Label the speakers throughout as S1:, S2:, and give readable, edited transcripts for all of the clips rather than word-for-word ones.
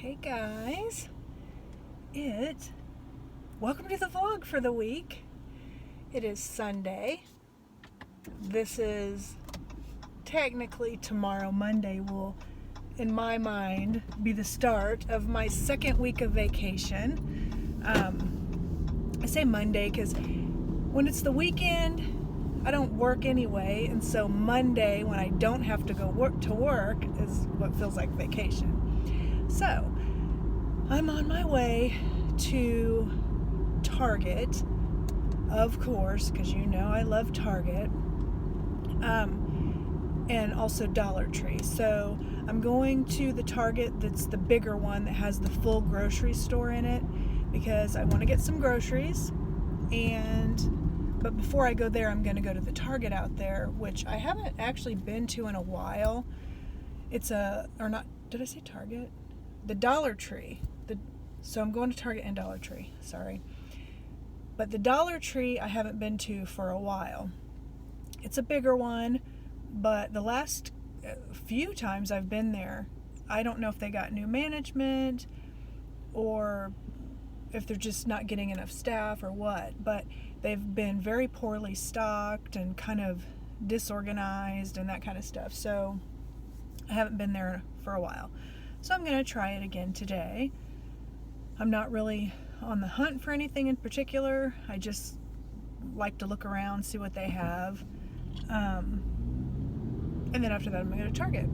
S1: Hey guys, welcome to the vlog for the week. It is Sunday. This is technically tomorrow, Monday, will, in my mind, be the start of my second week of vacation. I say Monday because when it's the weekend, I don't work anyway, and so Monday, when I don't have to go to work, is what feels like vacation. So, I'm on my way to Target, of course, because you know I love Target, and also Dollar Tree. So, I'm going to the Target that's the bigger one that has the full grocery store in it, because I want to get some groceries, but before I go there, I'm going to go to the Target out there, which I haven't actually been to in a while. Did I say Target? The Dollar Tree. So I'm going to Target and Dollar Tree, sorry. But the Dollar Tree I haven't been to for a while. It's a bigger one, but the last few times I've been there, I don't know if they got new management or if they're just not getting enough staff or what, but they've been very poorly stocked and kind of disorganized and that kind of stuff. So I haven't been there for a while. So I'm going to try it again today. I'm not really on the hunt for anything in particular. I just like to look around, see what they have. And then after that, I'm going to go to Target.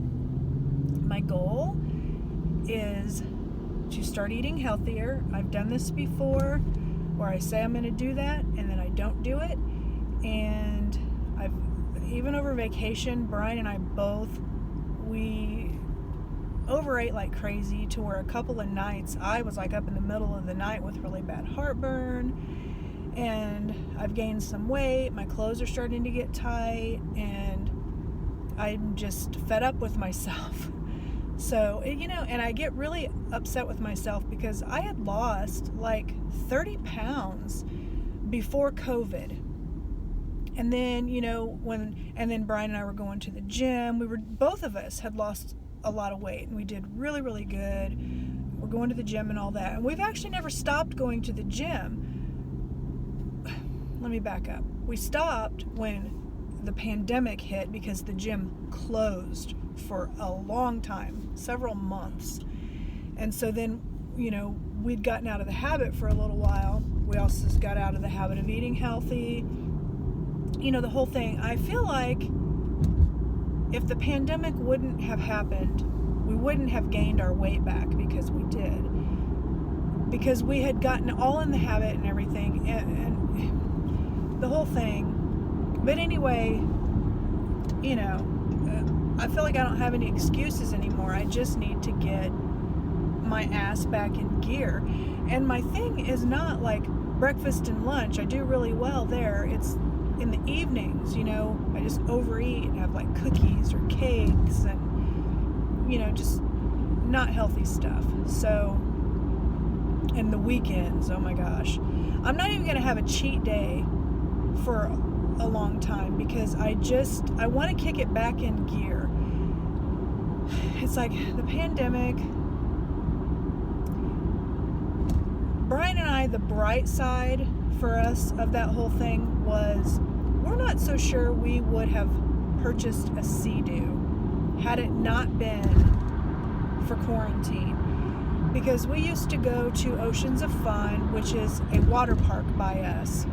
S1: My goal is to start eating healthier. I've done this before where I say I'm going to do that and then I don't do it. And even over vacation, Brian and I we overate like crazy, to where a couple of nights I was like up in the middle of the night with really bad heartburn, and I've gained some weight, my clothes are starting to get tight, and I'm just fed up with myself. So, and I get really upset with myself because I had lost like 30 pounds before COVID. And then, and then Brian and I were going to the gym. Both of us had lost a lot of weight, and we did really, really good. We're going to the gym and all that. And we've actually never stopped going to the gym. Let me back up. We stopped when the pandemic hit because the gym closed for a long time, several months. And so then, we'd gotten out of the habit for a little while. We also got out of the habit of eating healthy. The whole thing. I feel like if the pandemic wouldn't have happened, we wouldn't have gained our weight back, because we did. Because we had gotten all in the habit and everything, and the whole thing. But anyway, I feel like I don't have any excuses anymore. I just need to get my ass back in gear. And my thing is not like breakfast and lunch. I do really well there. It's in the evenings, I just overeat and have like cookies or cakes and, just not healthy stuff. So, and the weekends, oh my gosh. I'm not even going to have a cheat day for a long time because I want to kick it back in gear. It's like the pandemic. Brian and I, the bright side for us of that whole thing was, we're not so sure we would have purchased a Sea-Doo had it not been for quarantine. Because we used to go to Oceans of Fun, which is a water park by us,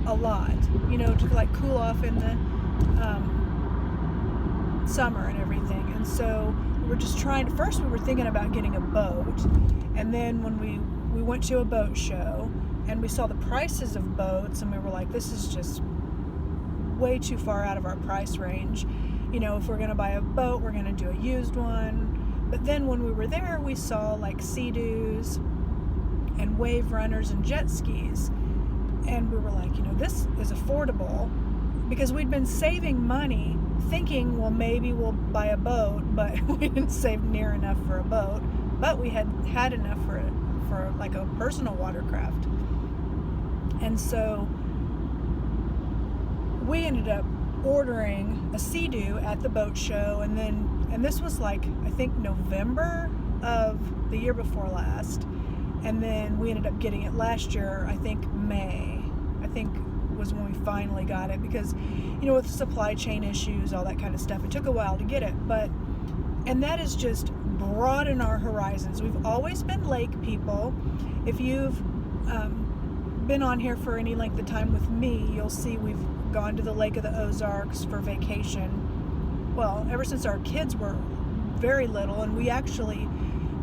S1: a lot, to like cool off in the summer and everything. And so we were just first we were thinking about getting a boat, and then when we went to a boat show and we saw the prices of boats, and we were like, this is just way too far out of our price range. If we're going to buy a boat, we're going to do a used one. But then when we were there, we saw like Sea-Doos and wave runners and jet skis. And we were like, this is affordable, because we'd been saving money thinking, well, maybe we'll buy a boat, but we didn't save near enough for a boat. But we had enough for like a personal watercraft. And so we ended up ordering a Sea-Doo at the boat show, and this was like, I think November of the year before last, and then we ended up getting it last year, I think May, was when we finally got it, because, you know, with supply chain issues, all that kind of stuff, it took a while to get it. And that is just broaden our horizons. We've always been lake people. If you've been on here for any length of time with me, you'll see we've gone to the Lake of the Ozarks for vacation. Well, ever since our kids were very little, and we actually,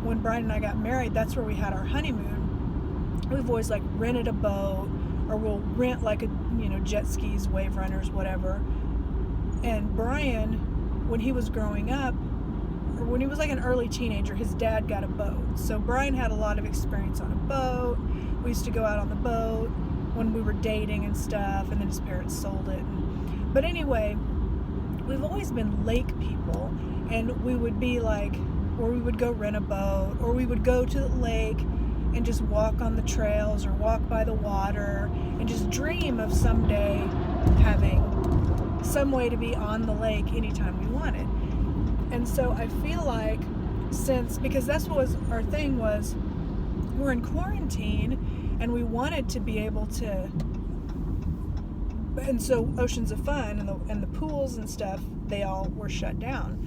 S1: when Brian and I got married, that's where we had our honeymoon. We've always like rented a boat, or we'll rent like jet skis, wave runners, whatever. And Brian, when he was growing up, or when he was like an early teenager, his dad got a boat. So Brian had a lot of experience on a boat. We used to go out on the boat when we were dating and stuff, and then his parents sold it. But anyway, we've always been lake people, and we would be like, or we would go rent a boat, or we would go to the lake and just walk on the trails or walk by the water and just dream of someday having some way to be on the lake anytime we wanted. And so I feel like because that's what our thing was, we're in quarantine and we wanted to be able to, and so Oceans of Fun and the pools and stuff, they all were shut down.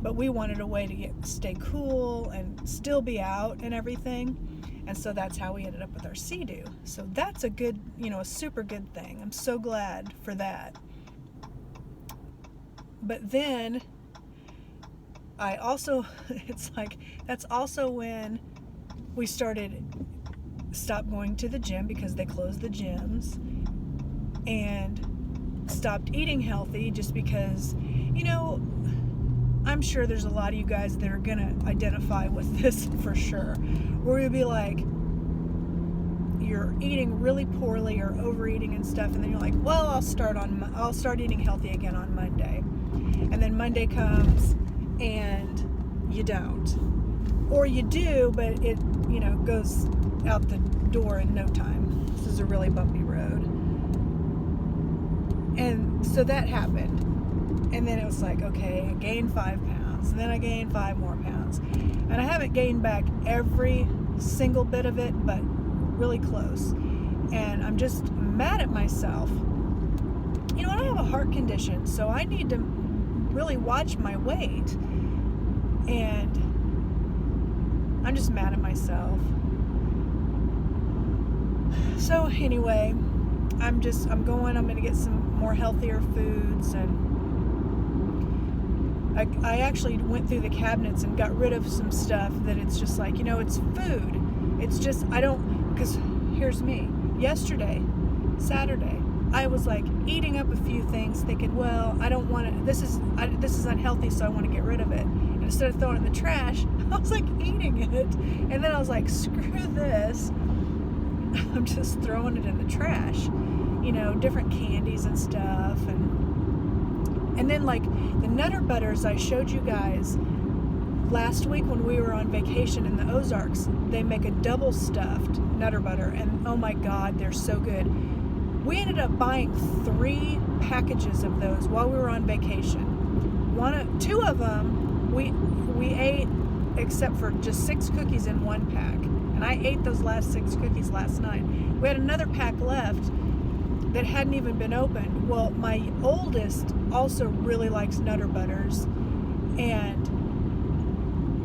S1: But we wanted a way to stay cool and still be out and everything. And so that's how we ended up with our Sea-Doo. So that's a good, a super good thing. I'm so glad for that. But then I also, it's like, that's also when we stopped going to the gym, because they closed the gyms, and stopped eating healthy just because, I'm sure there's a lot of you guys that are going to identify with this for sure, where you'll be like, you're eating really poorly or overeating and stuff, and then you're like, well, I'll start eating healthy again on Monday. And then Monday comes and you don't. Or you do, but it, goes out the door in no time. This is a really bumpy road. And so that happened. And then it was like, okay, I gained 5 pounds. And then I gained 5 more pounds. And I haven't gained back every single bit of it, but really close. And I'm just mad at myself. I have a heart condition, so I need to really watch my weight. And I'm just mad at myself. So anyway, I'm going to get some more healthier foods, and I actually went through the cabinets and got rid of some stuff that it's just like, it's food. It's just, because here's me. Yesterday, Saturday, I was like eating up a few things thinking, well, I don't want to, this is unhealthy, so I want to get rid of it. And instead of throwing it in the trash, I was like eating it. And then I was like, screw this. I'm just throwing it in the trash. Different candies and stuff. And then like the Nutter Butters I showed you guys last week when we were on vacation in the Ozarks, they make a double stuffed Nutter Butter, and oh my God, they're so good. We ended up buying 3 packages of those while we were on vacation. 2 of them we ate, except for just 6 cookies in 1 pack, and I ate those last 6 cookies last night. We had another pack left that hadn't even been opened. Well, my oldest also really likes Nutter Butters, and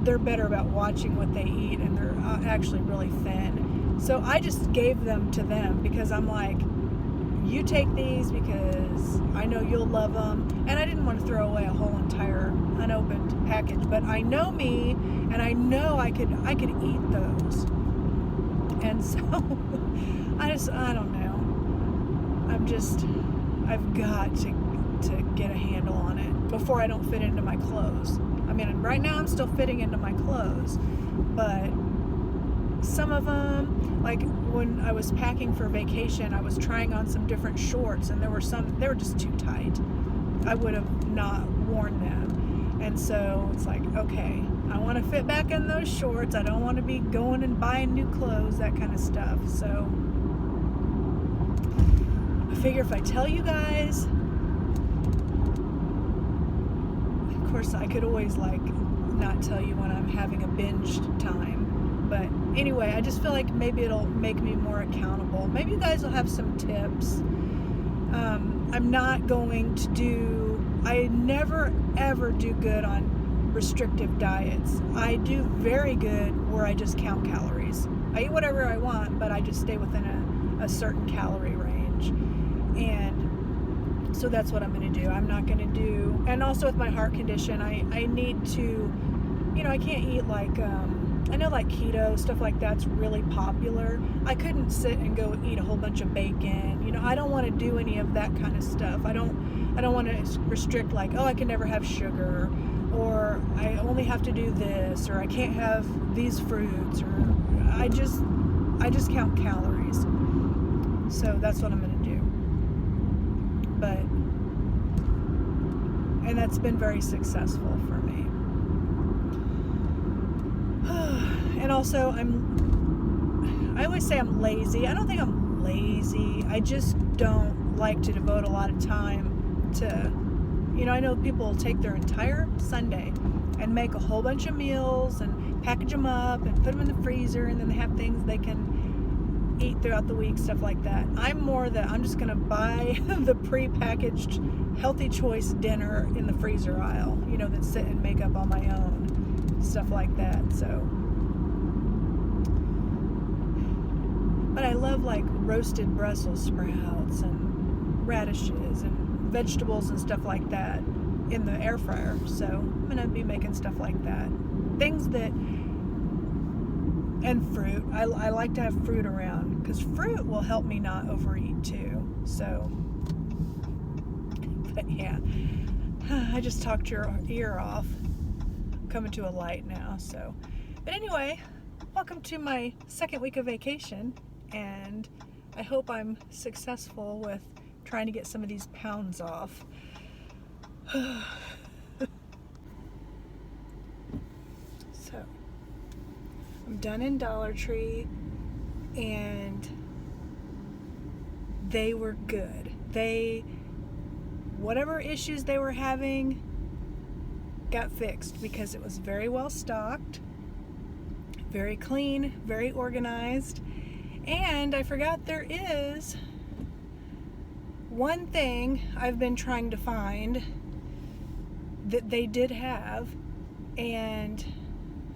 S1: they're better about watching what they eat, and they're actually really thin. So I just gave them to them because I'm like, you take these because I know you'll love them. And I didn't want to throw away a whole entire unopened package, but I know me, and I know I could eat those. And so I don't know. I've got to get a handle on it before I don't fit into my clothes. I mean, right now I'm still fitting into my clothes, but some of them, like when I was packing for vacation, I was trying on some different shorts, and there were just too tight. I would have not worn them. And so it's like, okay, I want to fit back in those shorts. I don't want to be going and buying new clothes, that kind of stuff. So I figure if I tell you guys, of course I could always like not tell you when I'm having a binged time. But anyway, I just feel like maybe it'll make me more accountable. Maybe you guys will have some tips. I'm not going to I never ever do good on restrictive diets. I do very good where I just count calories. I eat whatever I want, but I just stay within a certain calorie range. And so that's what I'm going to do. I'm not going to do, and also with my heart condition, I need to, I can't eat like, I know like keto, stuff like that's really popular. I couldn't sit and go eat a whole bunch of bacon. I don't want to do any of that kind of stuff. I don't want to restrict like, oh, I can never have sugar, or I only have to do this, or I can't have these fruits, or I just count calories. So that's what I'm going to do. And that's been very successful for me. And also I always say I'm lazy. I don't think I'm lazy. I just don't like to devote a lot of time to, I know people will take their entire Sunday and make a whole bunch of meals and package them up and put them in the freezer, and then they have things they can eat throughout the week, stuff like that. I'm more that I'm just going to buy the pre-packaged healthy choice dinner in the freezer aisle, that sit and make up on my own, stuff like that. So, but I love like roasted Brussels sprouts and radishes and vegetables and stuff like that in the air fryer. So I'm going to be making stuff like that. Things that, and fruit. I like to have fruit around because fruit will help me not overeat too. So, but yeah, I just talked your ear off. I'm coming to a light now. So, but anyway, welcome to my second week of vacation, and I hope I'm successful with trying to get some of these pounds off. So, I'm done in Dollar Tree, and they were good. Whatever issues they were having got fixed because it was very well stocked, very clean, very organized. And I forgot there is one thing I've been trying to find that they did have. And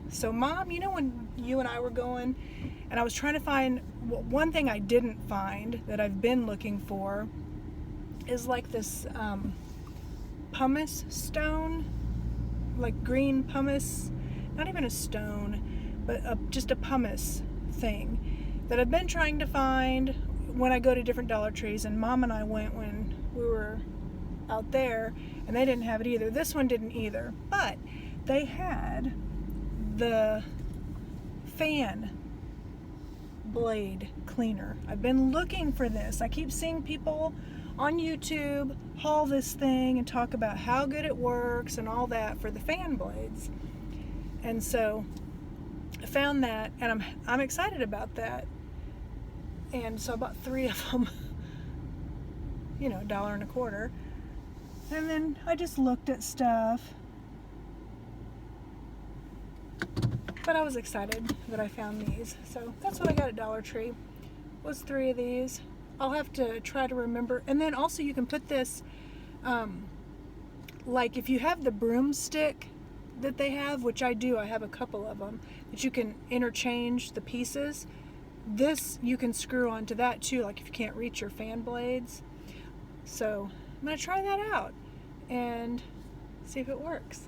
S1: so Mom, when you and I were going and I was trying to find, one thing I didn't find that I've been looking for is like this pumice stone, like green pumice, not even a stone, but just a pumice thing that I've been trying to find when I go to different Dollar Trees. And Mom and I went when we were out there, and they didn't have it either. This one didn't either, but they had the fan blade cleaner. I've been looking for this. I keep seeing people on YouTube haul this thing and talk about how good it works and all that for the fan blades. And so I found that, and I'm excited about that. And so I bought 3 of them, $1.25. And then I just looked at stuff. But I was excited that I found these. So that's what I got at Dollar Tree, was 3 of these. I'll have to try to remember. And then also you can put this, like if you have the broomstick that they have, which I do, I have a couple of them, that you can interchange the pieces. This you can screw onto that too, like if you can't reach your fan blades. So I'm going to try that out and see if it works.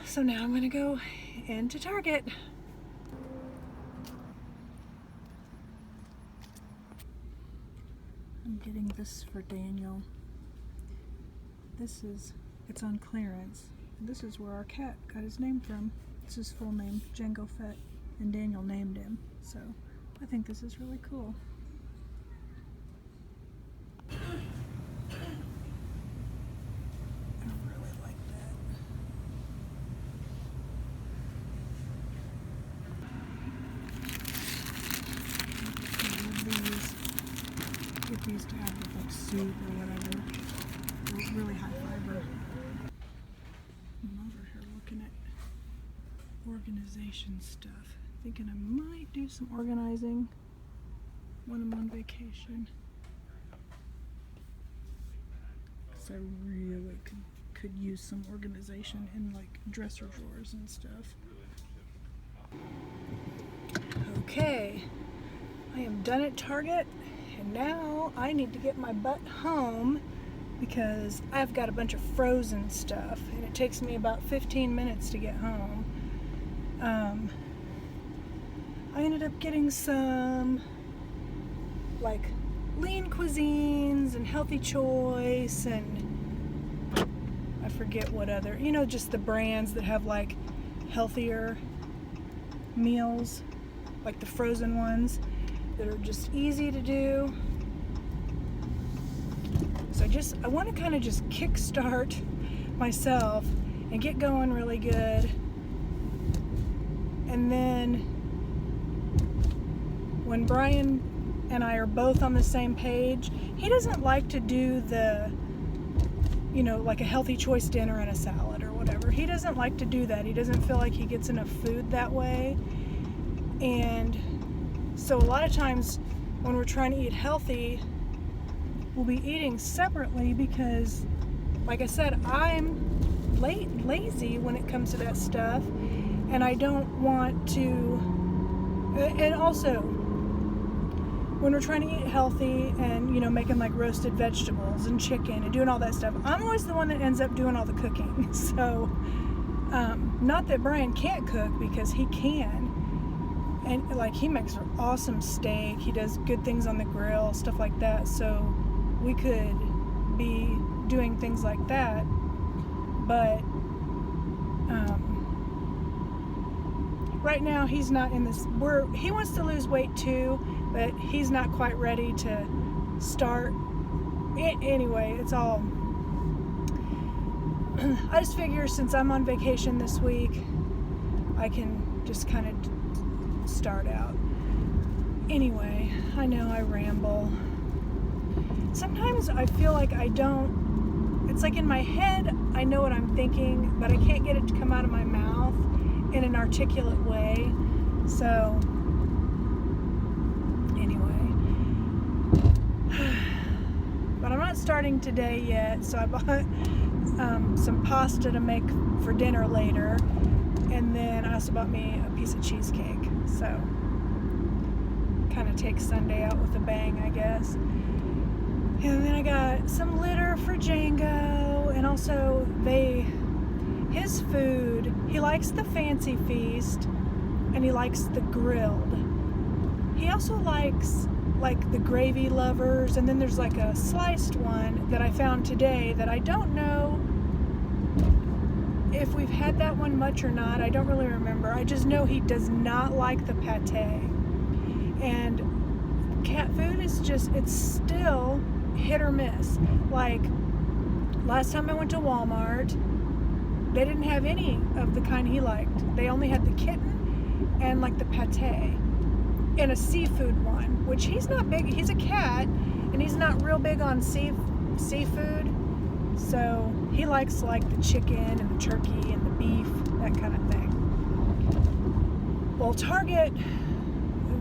S1: So now I'm going to go into Target. I'm getting this for Daniel. It's on clearance. This is where our cat got his name from. It's his full name, Django Fett, and Daniel named him. So I think this is really cool. I really like that. I love these. Get these to have with like soup or whatever. Really high fiber. I'm over here looking organization stuff. Thinking I might do some organizing when I'm on vacation. Because I really could use some organization in like dresser drawers and stuff. Okay, I am done at Target, and now I need to get my butt home because I've got a bunch of frozen stuff and it takes me about 15 minutes to get home. I ended up getting some like lean cuisines and healthy choice and I forget what other, just the brands that have like healthier meals, like the frozen ones that are just easy to do. So I want to kind of just kickstart myself and get going really good. And then when Brian and I are both on the same page, he doesn't like to do the, like a healthy choice dinner and a salad or whatever. He doesn't like to do that. He doesn't feel like he gets enough food that way. And so a lot of times when we're trying to eat healthy, we'll be eating separately because, like I said, I'm lazy when it comes to that stuff, and I don't want to. And also, when we're trying to eat healthy and making like roasted vegetables and chicken and doing all that stuff, I'm always the one that ends up doing all the cooking. So, not that Brian can't cook, because he can. And like he makes an awesome steak, he does good things on the grill, stuff like that. So we could be doing things like that, but right now he's not in this. He wants to lose weight too, but he's not quite ready to start. Anyway, it's all. I just figure since I'm on vacation this week, I can just kind of start out. Anyway, I know I ramble. Sometimes I feel like I don't, it's like in my head, I know what I'm thinking, but I can't get it to come out of my mouth in an articulate way. So, anyway. But I'm not starting today yet, so I bought some pasta to make for dinner later. And then I also bought me a piece of cheesecake. So, kind of take Sunday out with a bang, I guess. And then I got some litter for Django, and also his food, he likes the fancy feast, and he likes the grilled. He also likes like the gravy lovers, and then there's like a sliced one that I found today that I don't know if we've had that one much or not. I don't really remember. I just know he does not like the pate. And cat food is just, it's still hit or miss. Like last time I went to Walmart, they didn't have any of the kind he liked. They only had the kitten and like the pate and a seafood one, which he's not big. He's a cat and he's not real big on seafood. So he likes like the chicken and the turkey and the beef, that kind of thing. Well, Target,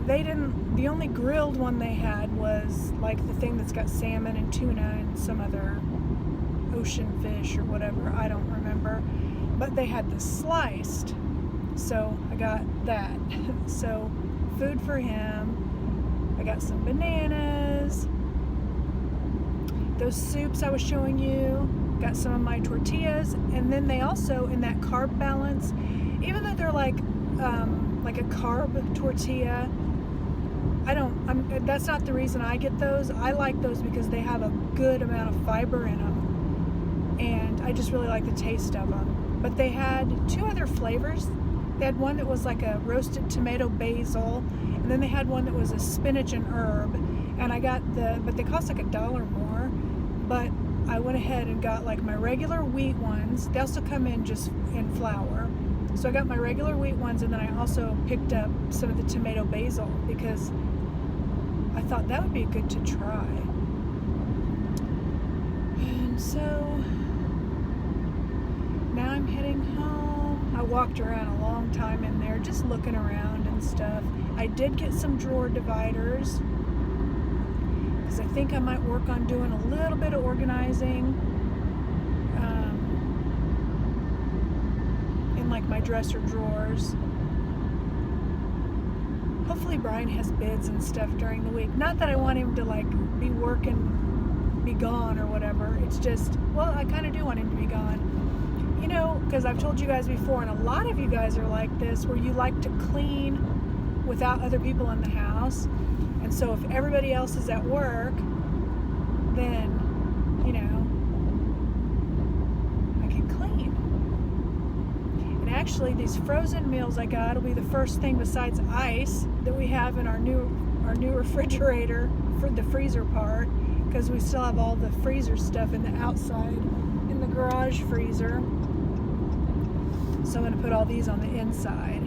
S1: the only grilled one they had was like the thing that's got salmon and tuna and some other ocean fish or whatever, I don't remember. But they had the sliced, so I got that. So food for him. I got some bananas. Those soups I was showing you. Got some of my tortillas, and then they also, in that carb balance, even though they're like a carb tortilla, that's not the reason I get those. I like those because they have a good amount of fiber in them, and I just really like the taste of them. But they had two other flavors. They had one that was like a roasted tomato basil, and then they had one that was a spinach and herb, and I got but they cost like $1 more, but I went ahead and got like my regular wheat ones. They also come in just in flour. So I got my regular wheat ones, and then I also picked up some of the tomato basil because I thought that would be good to try. And so now I'm heading home. I walked around a long time in there just looking around and stuff. I did get some drawer dividers because I think I might work on doing a little bit of organizing in like my dresser drawers. Hopefully Brian has bids and stuff during the week. Not that I want him to like be working, be gone or whatever. It's just, well, I kind of do want him to be gone. You know, because I've told you guys before, and a lot of you guys are like this, where you like to clean without other people in the house. And so if everybody else is at work, then, you know, I can clean. And actually, these frozen meals I got will be the first thing besides ice that we have in our new refrigerator for the freezer part, because we still have all the freezer stuff in the outside in the garage freezer. So I'm going to put all these on the inside.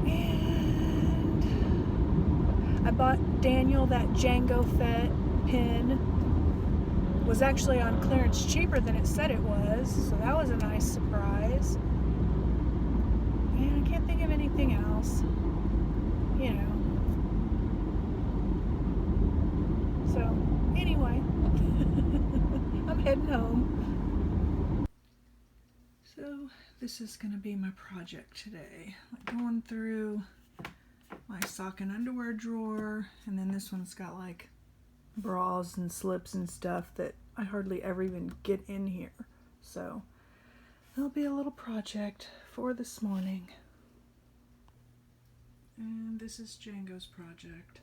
S1: And I bought Daniel that Django Fett pin. It was actually on clearance cheaper than it said it was, so that was a nice surprise. And I can't think of anything else, you know. So anyway, I'm heading home. So this is going to be my project today. Like going through my sock and underwear drawer, and then this one's got like bras and slips and stuff that I hardly ever even get in here. So that'll be a little project for this morning. And this is Django's project.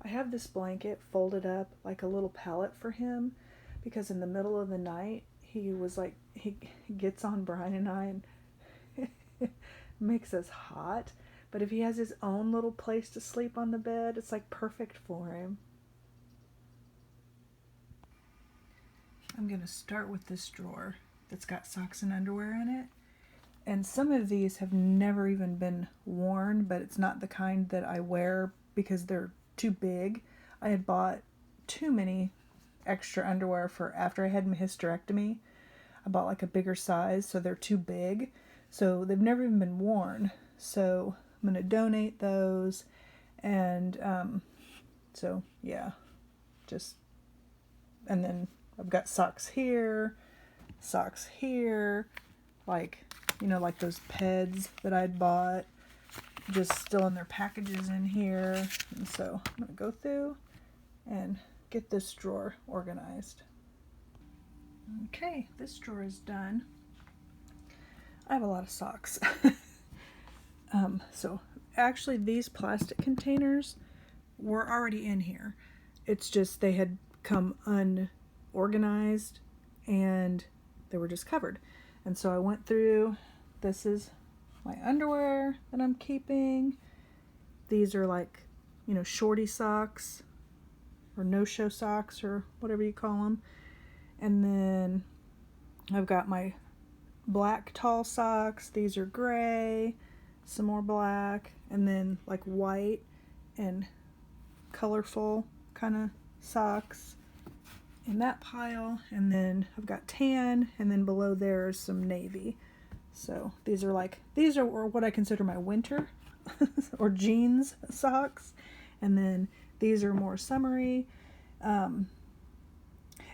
S1: I have this blanket folded up like a little pallet for him because in the middle of the night he gets on Brian and I and makes us hot. But if he has his own little place to sleep on the bed, it's like perfect for him. I'm going to start with this drawer that's got socks and underwear in it. And some of these have never even been worn, but it's not the kind that I wear because they're too big. I had bought too many extra underwear for after I had my hysterectomy. I bought like a bigger size, so they're too big. So they've never even been worn. So I'm going to donate those. And so, yeah. And then I've got socks here, like, you know, like those Peds that I'd bought, just still in their packages in here. And so I'm going to go through and get this drawer organized. Okay, this drawer is done. I have a lot of socks. So actually these plastic containers were already in here. It's just they had come unorganized and they were just covered. And so I went through, this is my underwear that I'm keeping. These are like, you know, shorty socks or no-show socks or whatever you call them. And then I've got my black tall socks. These are gray, some more black, and then like white and colorful kind of socks in that pile. And then I've got tan, and then below there is some navy. So these are what I consider my winter or jeans socks. And then these are more summery.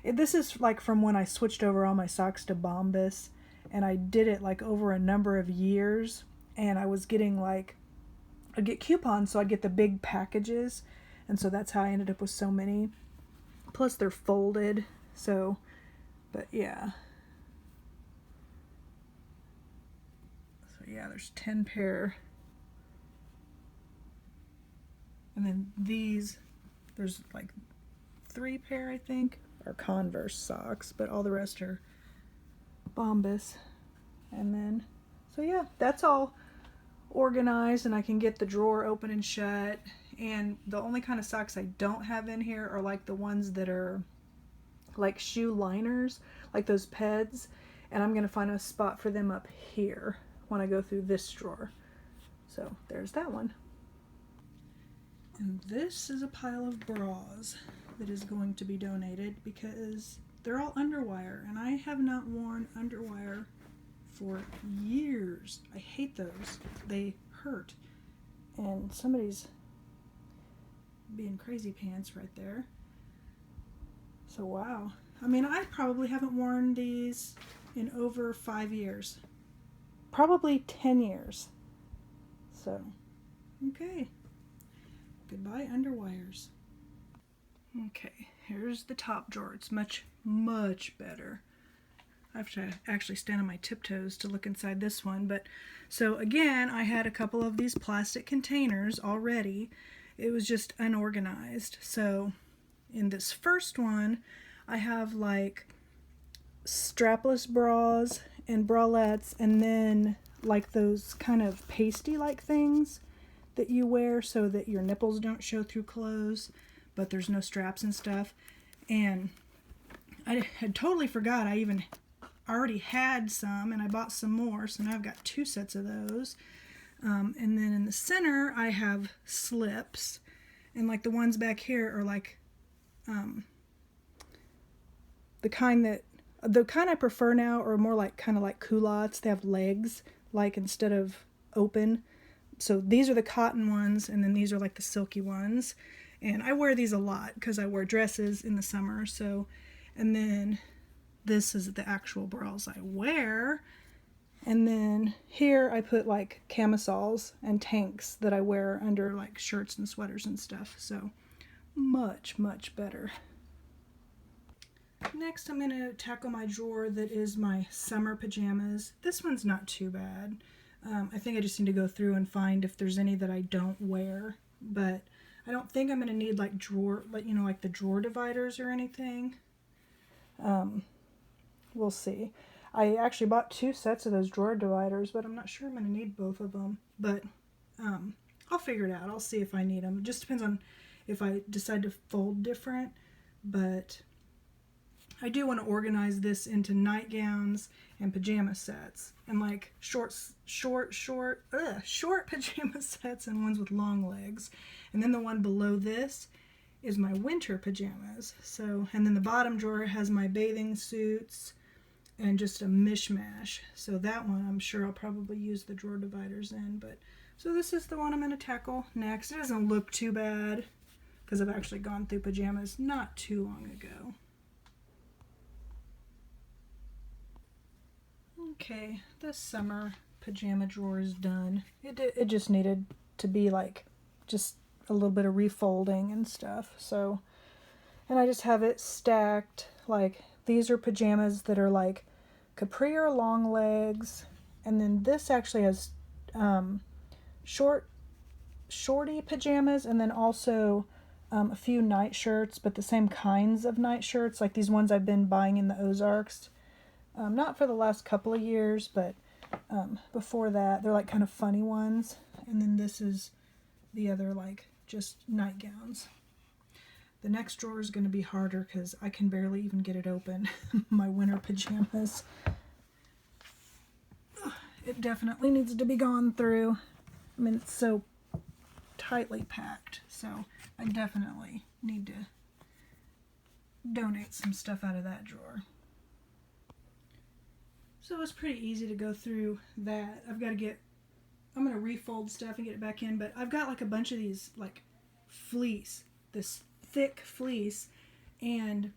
S1: This is like from when I switched over all my socks to Bombas, and I did it like over a number of years, and I was getting like, I'd get coupons, so I'd get the big packages, and so that's how I ended up with so many. Plus they're folded, so, but yeah. So yeah, there's 10 pair. And then these, there's like 3 pair, I think, are Converse socks, but all the rest are Bombas. And then, so yeah, that's all organized, and I can get the drawer open and shut. And the only kind of socks I don't have in here are like the ones that are like shoe liners, like those Peds, and I'm gonna find a spot for them up here when I go through this drawer. So there's that one. And this is a pile of bras that is going to be donated because they're all underwire, and I have not worn underwire for years. I hate those. They hurt. And somebody's being crazy pants right there. So wow. I mean, I probably haven't worn these in over 5 years. Probably 10 years. So, okay. Goodbye underwires. Okay, here's the top drawer. It's much, much better. I have to actually stand on my tiptoes to look inside this one. But so again, I had a couple of these plastic containers already. It was just unorganized. So in this first one, I have like strapless bras and bralettes, and then like those kind of pasty like things that you wear so that your nipples don't show through clothes, but there's no straps and stuff. And I had totally forgot I even already had some, and I bought some more, so now I've got 2 sets of those. And then in the center I have slips, and like the ones back here are like the kind I prefer now are more like kind of like culottes. They have legs, like instead of open. So these are the cotton ones, and then these are like the silky ones. And I wear these a lot because I wear dresses in the summer. So, and then this is the actual bras I wear. And then here I put like camisoles and tanks that I wear under like shirts and sweaters and stuff. So much, much better. Next, I'm going to tackle my drawer that is my summer pajamas. This one's not too bad. I think I just need to go through and find if there's any that I don't wear. But I don't think I'm going to need like drawer, like, you know, like the drawer dividers or anything. We'll see. I actually bought 2 sets of those drawer dividers, but I'm not sure I'm going to need both of them. But I'll figure it out. I'll see if I need them. It just depends on if I decide to fold different. But I do want to organize this into nightgowns and pajama sets, and like short pajama sets and ones with long legs. And then the one below this is my winter pajamas. So, and then the bottom drawer has my bathing suits and just a mishmash. So that one I'm sure I'll probably use the drawer dividers in. But so this is the one I'm going to tackle next. It doesn't look too bad because I've actually gone through pajamas not too long ago. Okay, this summer pajama drawer is done. It just needed to be like just a little bit of refolding and stuff. So, and I just have it stacked. Like these are pajamas that are like capri or long legs, and then this actually has shorty pajamas, and then also a few night shirts, but the same kinds of night shirts, like these ones I've been buying in the Ozarks. Not for the last couple of years, but before that, they're like kind of funny ones. And then this is the other like just nightgowns. The next drawer is going to be harder because I can barely even get it open. My winter pajamas. It definitely needs to be gone through. I mean, it's so tightly packed, so I definitely need to donate some stuff out of that drawer. So it's pretty easy to go through that. I'm going to refold stuff and get it back in, but I've got like a bunch of these like fleece, this thick fleece, and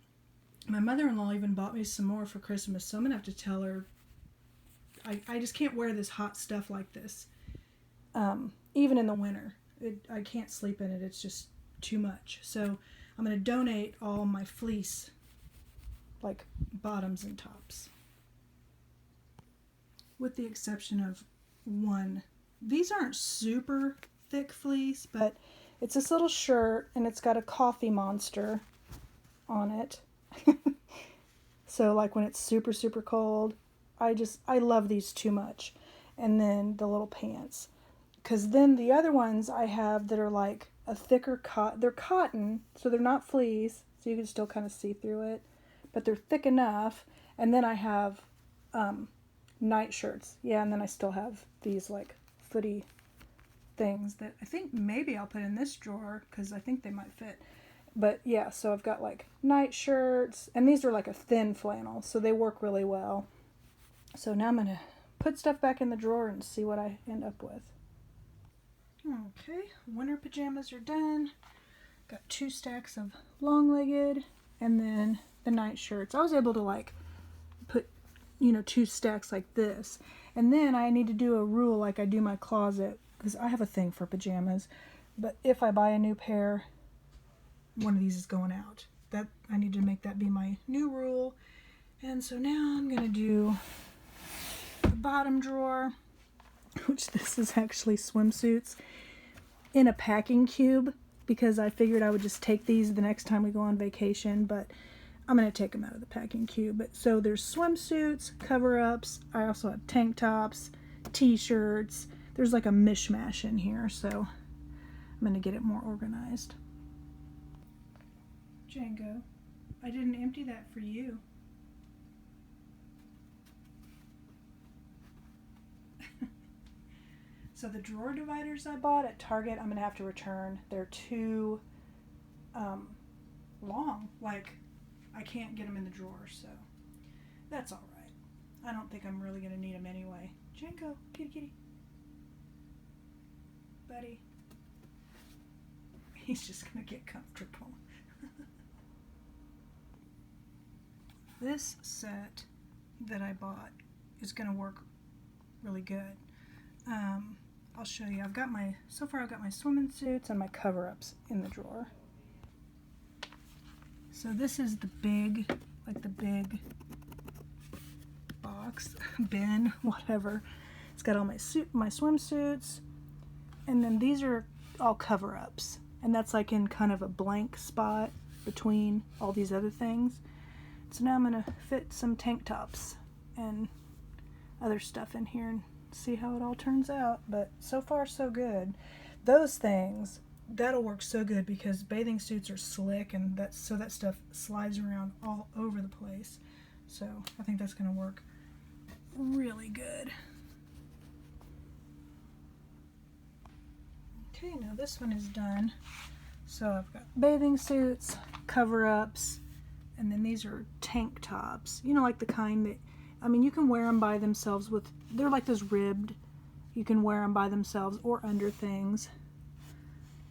S1: my mother-in-law even bought me some more for Christmas, so I'm going to have to tell her I just can't wear this hot stuff like this. Even in the winter. I can't sleep in it. It's just too much. So I'm going to donate all my fleece, like bottoms and tops. With the exception of one. These aren't super thick fleece, but it's this little shirt and it's got a coffee monster on it. So like when it's super, super cold, I love these too much. And then the little pants. Because then the other ones I have that are like a thicker cotton, they're cotton, so they're not fleece, so you can still kind of see through it, but they're thick enough. And then I have night shirts. Yeah, and then I still have these like footy things that I think maybe I'll put in this drawer because I think they might fit. But yeah, so I've got like night shirts, and these are like a thin flannel, so they work really well. So now I'm going to put stuff back in the drawer and see what I end up with. Okay, winter pajamas are done. Got 2 stacks of long-legged and then the night shirts. I was able to like put, 2 stacks like this. And then I need to do a rule like I do my closet, because I have a thing for pajamas. But if I buy a new pair, one of these is going out. That I need to make that be my new rule. And so now I'm going to do the bottom drawer, which this is actually swimsuits in a packing cube, because I figured I would just take these the next time we go on vacation, but I'm going to take them out of the packing cube. But so there's swimsuits, cover-ups. I also have tank tops, t-shirts. There's like a mishmash in here, so I'm going to get it more organized. Django, I didn't empty that for you. So the drawer dividers I bought at Target, I'm going to have to return. They're too long. Like, I can't get them in the drawer, so that's all right. I don't think I'm really going to need them anyway. Django, kitty kitty. Buddy. He's just going to get comfortable. This set that I bought is going to work really good. I'll show you. So far I've got my swimming suits and my cover-ups in the drawer. So this is the big box, bin, whatever. It's got all my swimsuits, and then these are all cover-ups, and that's like in kind of a blank spot between all these other things. So now I'm gonna fit some tank tops and other stuff in here and see how it all turns out. But so far so good. Those things, that'll work so good because bathing suits are slick, and that stuff slides around all over the place. So I think that's gonna work really good. Okay, now this one is done. So I've got bathing suits, cover-ups, and then these are tank tops. Like the kind that, you can wear them by themselves they're like those ribbed. You can wear them by themselves or under things.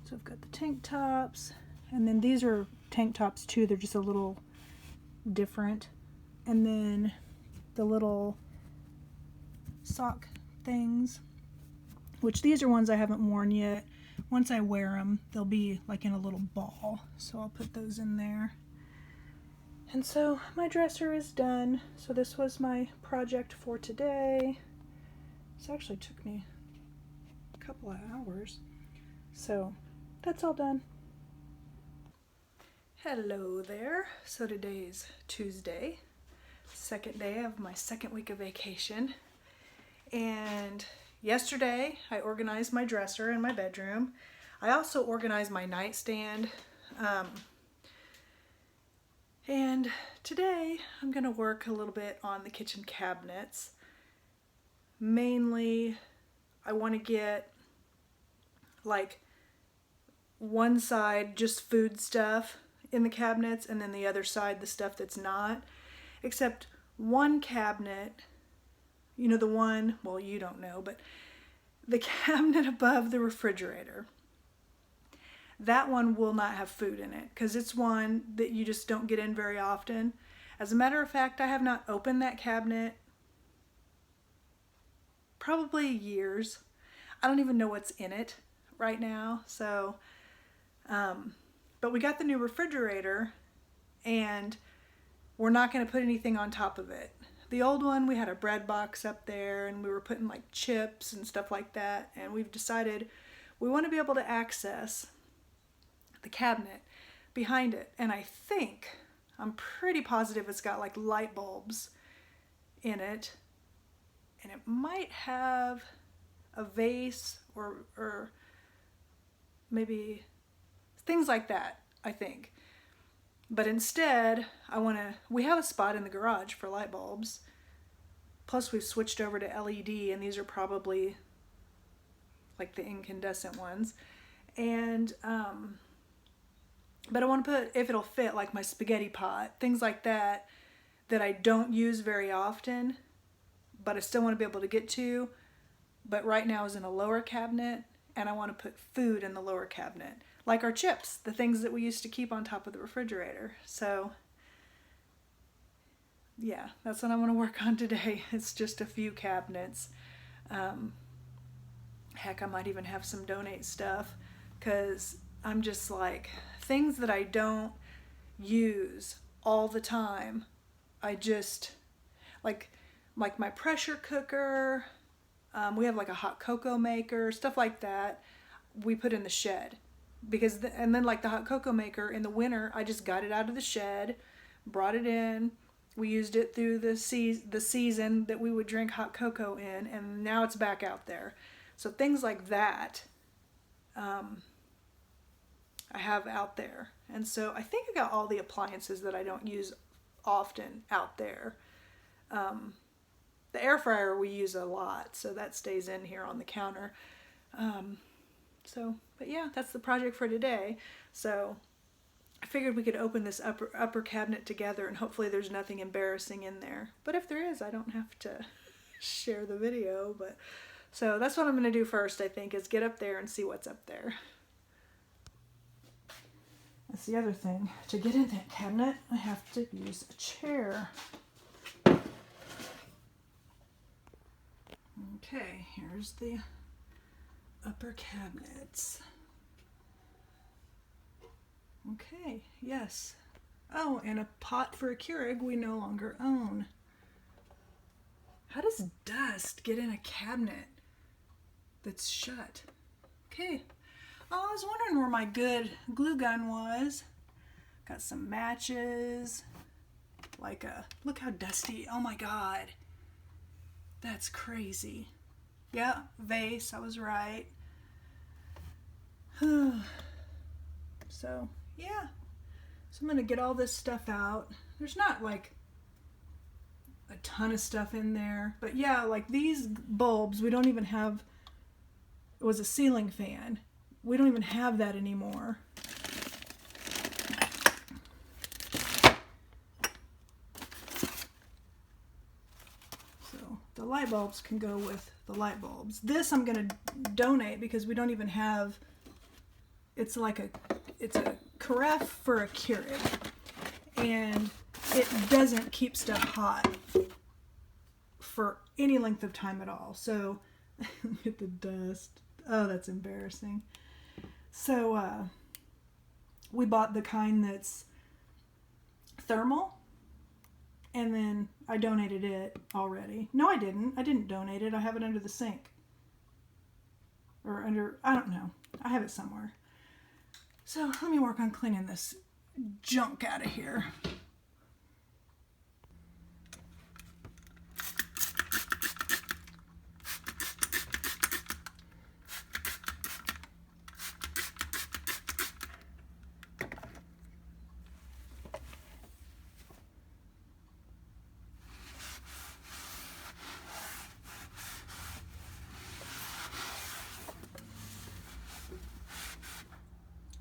S1: So I've got the tank tops, and then these are tank tops too. They're just a little different. And then the little sock things, which these are ones I haven't worn yet. Once I wear them, they'll be like in a little ball. So I'll put those in there. And so my dresser is done. So this was my project for today. This actually took me a couple of hours. So that's all done. Hello there. So today's Tuesday, second day of my second week of vacation. And yesterday I organized my dresser in my bedroom. I also organized my nightstand. And today I'm going to work a little bit on the kitchen cabinets. Mainly, I want to get like one side just food stuff in the cabinets, and then the other side the stuff that's not. Except one cabinet, the one, well, you don't know, but the cabinet above the refrigerator. That one will not have food in it because it's one that you just don't get in very often. As a matter of fact, I have not opened that cabinet probably years. I don't even know what's in it right now. So, but we got the new refrigerator and we're not going to put anything on top of it. The old one, we had a bread box up there and we were putting like chips and stuff like that. And we've decided we want to be able to access the cabinet behind it. And I'm pretty positive it's got like light bulbs in it. And it might have a vase or maybe things like that, I think. But instead, we have a spot in the garage for light bulbs. Plus we've switched over to LED, and these are probably like the incandescent ones. And, but I want to put, if it'll fit, like my spaghetti pot, things like that I don't use very often, but I still want to be able to get to. But right now is in a lower cabinet, and I want to put food in the lower cabinet. Like our chips, the things that we used to keep on top of the refrigerator. So yeah, that's what I want to work on today. It's just a few cabinets. Heck, I might even have some donate stuff, because I'm just like, things that I don't use all the time, I just, like my pressure cooker, we have like a hot cocoa maker, stuff like that, we put in the shed. Because and then like the hot cocoa maker in the winter, I just got it out of the shed, brought it in. We used it through the season that we would drink hot cocoa in, and now it's back out there. So things like that, I have out there. And so I think I got all the appliances that I don't use often out there. The air fryer we use a lot, so that stays in here on the counter. But yeah, that's the project for today. So I figured we could open this upper cabinet together, and hopefully there's nothing embarrassing in there. But if there is, I don't have to share the video. But so that's what I'm going to do first, I think, is get up there and see what's up there. That's the other thing. To get in that cabinet, I have to use a chair. Okay, here's the upper cabinets. Okay, yes. Oh, and a pot for a Keurig we no longer own. How does dust get in a cabinet that's shut? Okay. Oh, I was wondering where my good glue gun was. Got some matches. Look how dusty. Oh my God. That's crazy. Yeah, vase, I was right. So, yeah. So I'm going to get all this stuff out. There's not like a ton of stuff in there. But yeah, like these bulbs, we don't even have, it was a ceiling fan. We don't even have that anymore. So the light bulbs can go with the light bulbs. This I'm going to donate because we don't even have, it's a carafe for a Keurig, and it doesn't keep stuff hot for any length of time at all. So look at the dust. Oh, that's embarrassing. So we bought the kind that's thermal, and then I donated it already. No, I didn't donate it. I have it under the sink. Or under, I don't know. I have it somewhere. So let me work on cleaning this junk out of here.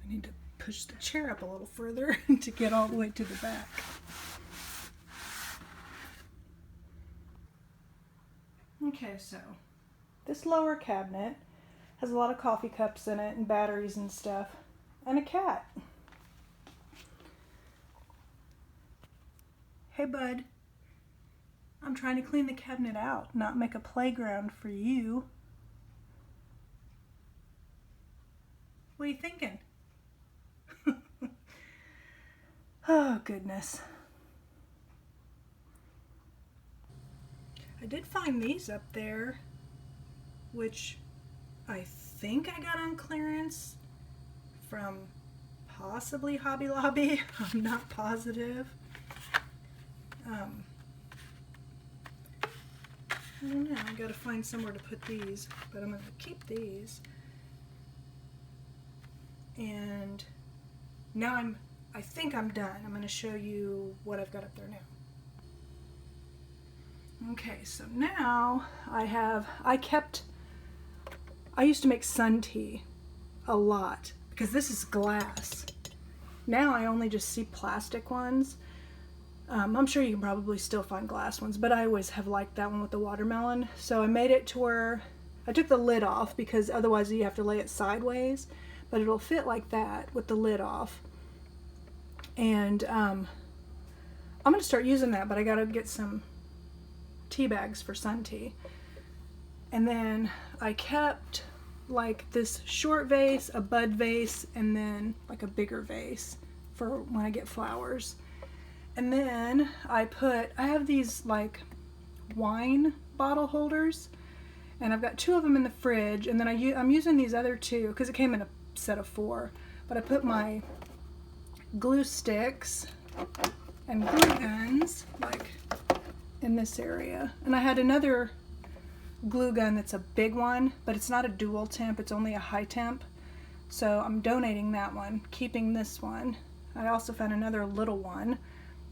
S1: I need to push the chair up a little further to get all the way to the back. Okay, so this lower cabinet has a lot of coffee cups in it and batteries and stuff, and a cat. Hey bud, I'm trying to clean the cabinet out, not make a playground for you. What are you thinking? Oh, goodness. I did find these up there, which I think I got on clearance from possibly Hobby Lobby. I'm not positive. I don't know. I gotta find somewhere to put these, but I'm gonna keep these. And now I think I'm done. I'm going to show you what I've got up there now. Okay, so now I used to make sun tea a lot because this is glass. Now I only just see plastic ones. I'm sure you can probably still find glass ones, but I always have liked that one with the watermelon. So I made it to where I took the lid off because otherwise you have to lay it sideways, but it'll fit like that with the lid off. And I'm going to start using that, but I got to get some tea bags for sun tea. And then I kept like this short vase, a bud vase, and then like a bigger vase for when I get flowers. And then I have these like wine bottle holders, and I've got 2 of them in the fridge, and then I'm using these other 2 because it came in a set of 4. But I put my glue sticks and glue guns like in this area. And I had another glue gun that's a big one, but it's not a dual temp, it's only a high temp. So I'm donating that one, keeping this one. I also found another little one,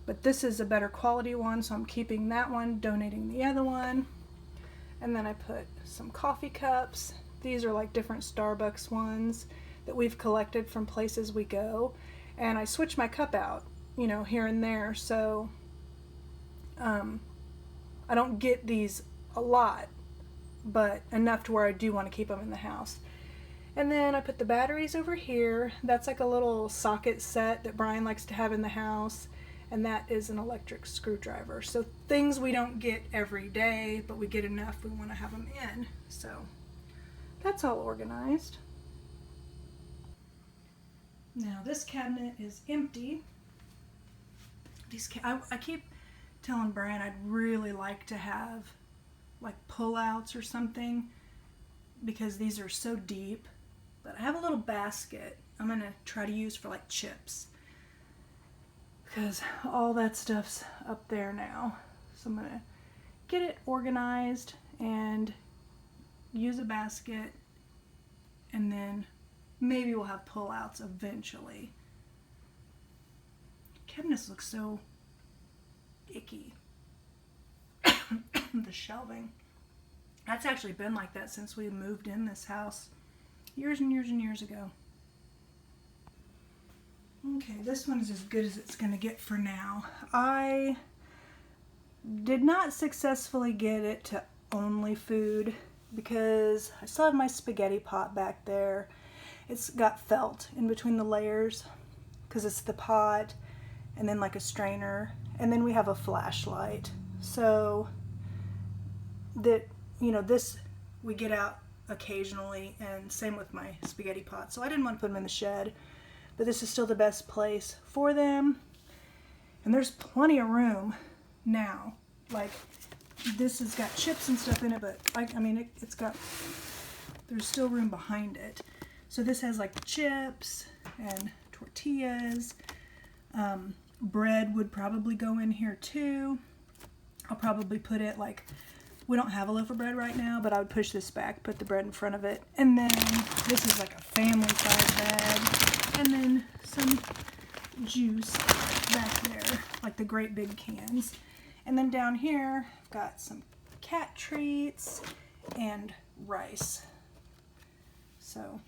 S1: but this is a better quality one, so I'm keeping that one, donating the other one. And then I put some coffee cups. These are like different Starbucks ones that we've collected from places we go. And I switch my cup out, you know, here and there, so I don't get these a lot, but enough to where I do want to keep them in the house. And then I put the batteries over here. That's like a little socket set that Brian likes to have in the house, and that is an electric screwdriver. So things we don't get every day, but we get enough we want to have them in. So that's all organized. Now this cabinet is empty. I keep telling Brian I'd really like to have like pull-outs or something because these are so deep. But I have a little basket I'm going to try to use for like chips because all that stuff's up there now. So I'm going to get it organized and use a basket, and then maybe we'll have pull-outs eventually. Cabinets look so icky. The shelving. That's actually been like that since we moved in this house years and years and years ago. Okay, this one is as good as it's going to get for now. I did not successfully get it to only food because I still have my spaghetti pot back there. It's got felt in between the layers because it's the pot and then like a strainer, and then we have a flashlight. So that, you know, this we get out occasionally, and same with my spaghetti pot. So I didn't want to put them in the shed, but this is still the best place for them. And there's plenty of room now. Like this has got chips and stuff in it, but I mean it's got, there's still room behind it. So this has like chips and tortillas. Bread would probably go in here too. I'll probably put it like, we don't have a loaf of bread right now, but I would push this back, put the bread in front of it. And then this is like a family size bag. And then some juice back there, like the great big cans. And then down here, I've got some cat treats and rice. So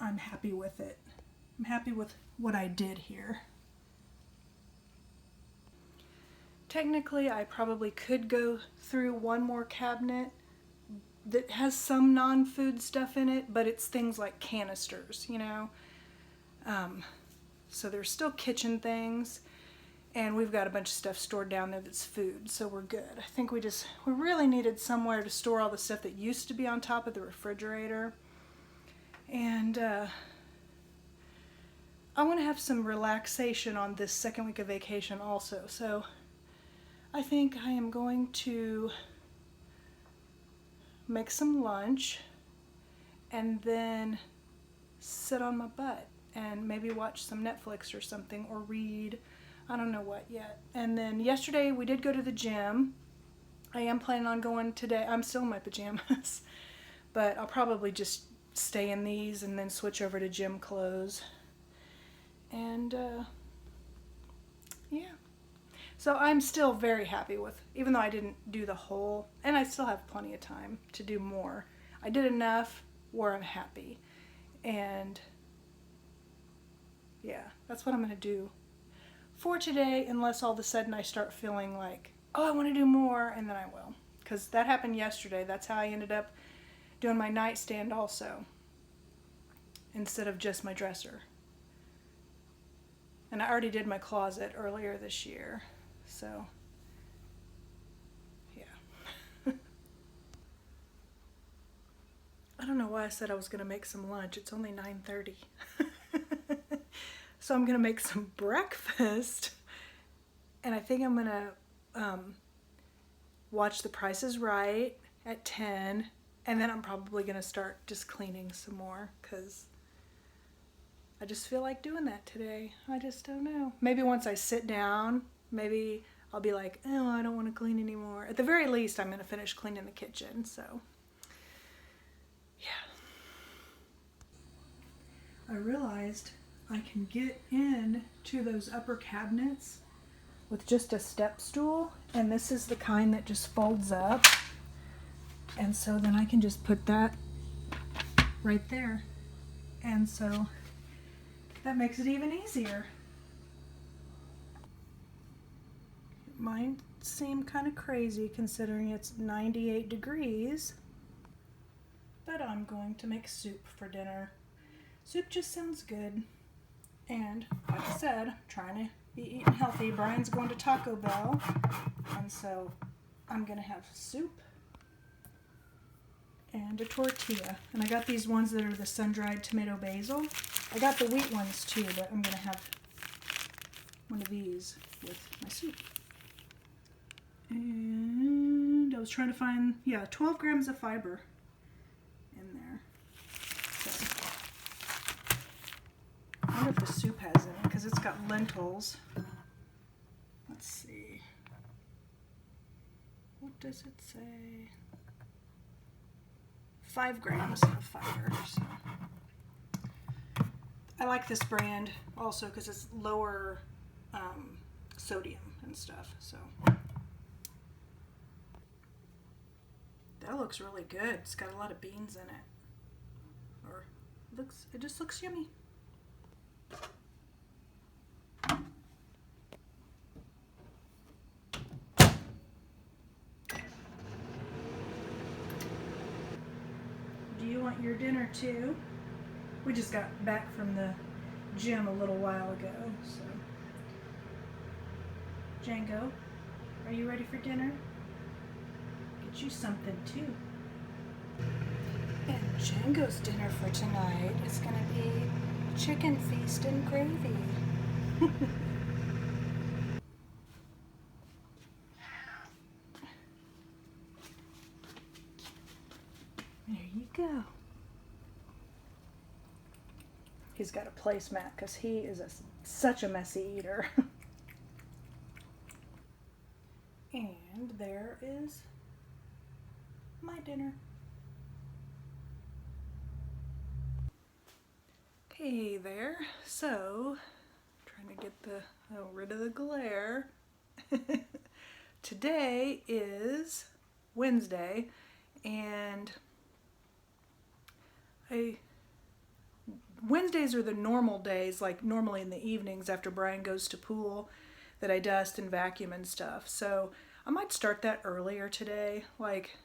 S1: I'm happy with it. I'm happy with what I did here. Technically, I probably could go through one more cabinet that has some non-food stuff in it, but it's things like canisters, you know. So there's still kitchen things, and we've got a bunch of stuff stored down there that's food, so we're good. I think we really needed somewhere to store all the stuff that used to be on top of the refrigerator. And I want to have some relaxation on this second week of vacation also, so I think I am going to make some lunch and then sit on my butt and maybe watch some Netflix or something, or read. I don't know what yet. And then yesterday we did go to the gym. I am planning on going today. I'm still in my pajamas, but I'll probably just stay in these and then switch over to gym clothes. And yeah. So I'm still very happy with, even though I didn't do the whole, and I still have plenty of time to do more. I did enough where I'm happy. And yeah, that's what I'm going to do for today, unless all of a sudden I start feeling like, oh, I want to do more, and then I will. Because that happened yesterday. That's how I ended up doing my nightstand also, instead of just my dresser. And I already did my closet earlier this year, so yeah. I don't know why I said I was going to make some lunch. It's only 9:30. So I'm going to make some breakfast, and I think I'm going to watch The Price is Right at 10, and then I'm probably going to start just cleaning some more, because I just feel like doing that today. I just don't know. Maybe once I sit down, maybe I'll be like, oh, I don't want to clean anymore. At the very least, I'm going to finish cleaning the kitchen, so yeah. I realized I can get in to those upper cabinets with just a step stool, and this is the kind that just folds up, and so then I can just put that right there, and so that makes it even easier. It might seem kind of crazy considering it's 98 degrees, but I'm going to make soup for dinner. Soup just sounds good. And like I said, I'm trying to be eating healthy. Brian's going to Taco Bell, and so I'm going to have soup and a tortilla. And I got these ones that are the sun-dried tomato basil. I got the wheat ones too, but I'm going to have one of these with my soup. And I was trying to find, 12 grams of fiber in there. So, I wonder if the soup has in it, because it's got lentils. Let's see. What does it say? 5 grams of fiber. So. I like this brand also because it's lower sodium and stuff. So that looks really good. It's got a lot of beans in it. Or it just looks yummy. Do you want your dinner too? We just got back from the gym a little while ago, so. Django, are you ready for dinner? Get you something too. And Django's dinner for tonight is gonna be chicken feast and gravy. There you go. He's got a placemat because he is such a messy eater. And there is my dinner. Okay there, so trying to get rid of the glare. Today is Wednesday, and Wednesdays are the normal days, like normally in the evenings after Brian goes to pool, that I dust and vacuum and stuff. So I might start that earlier today, like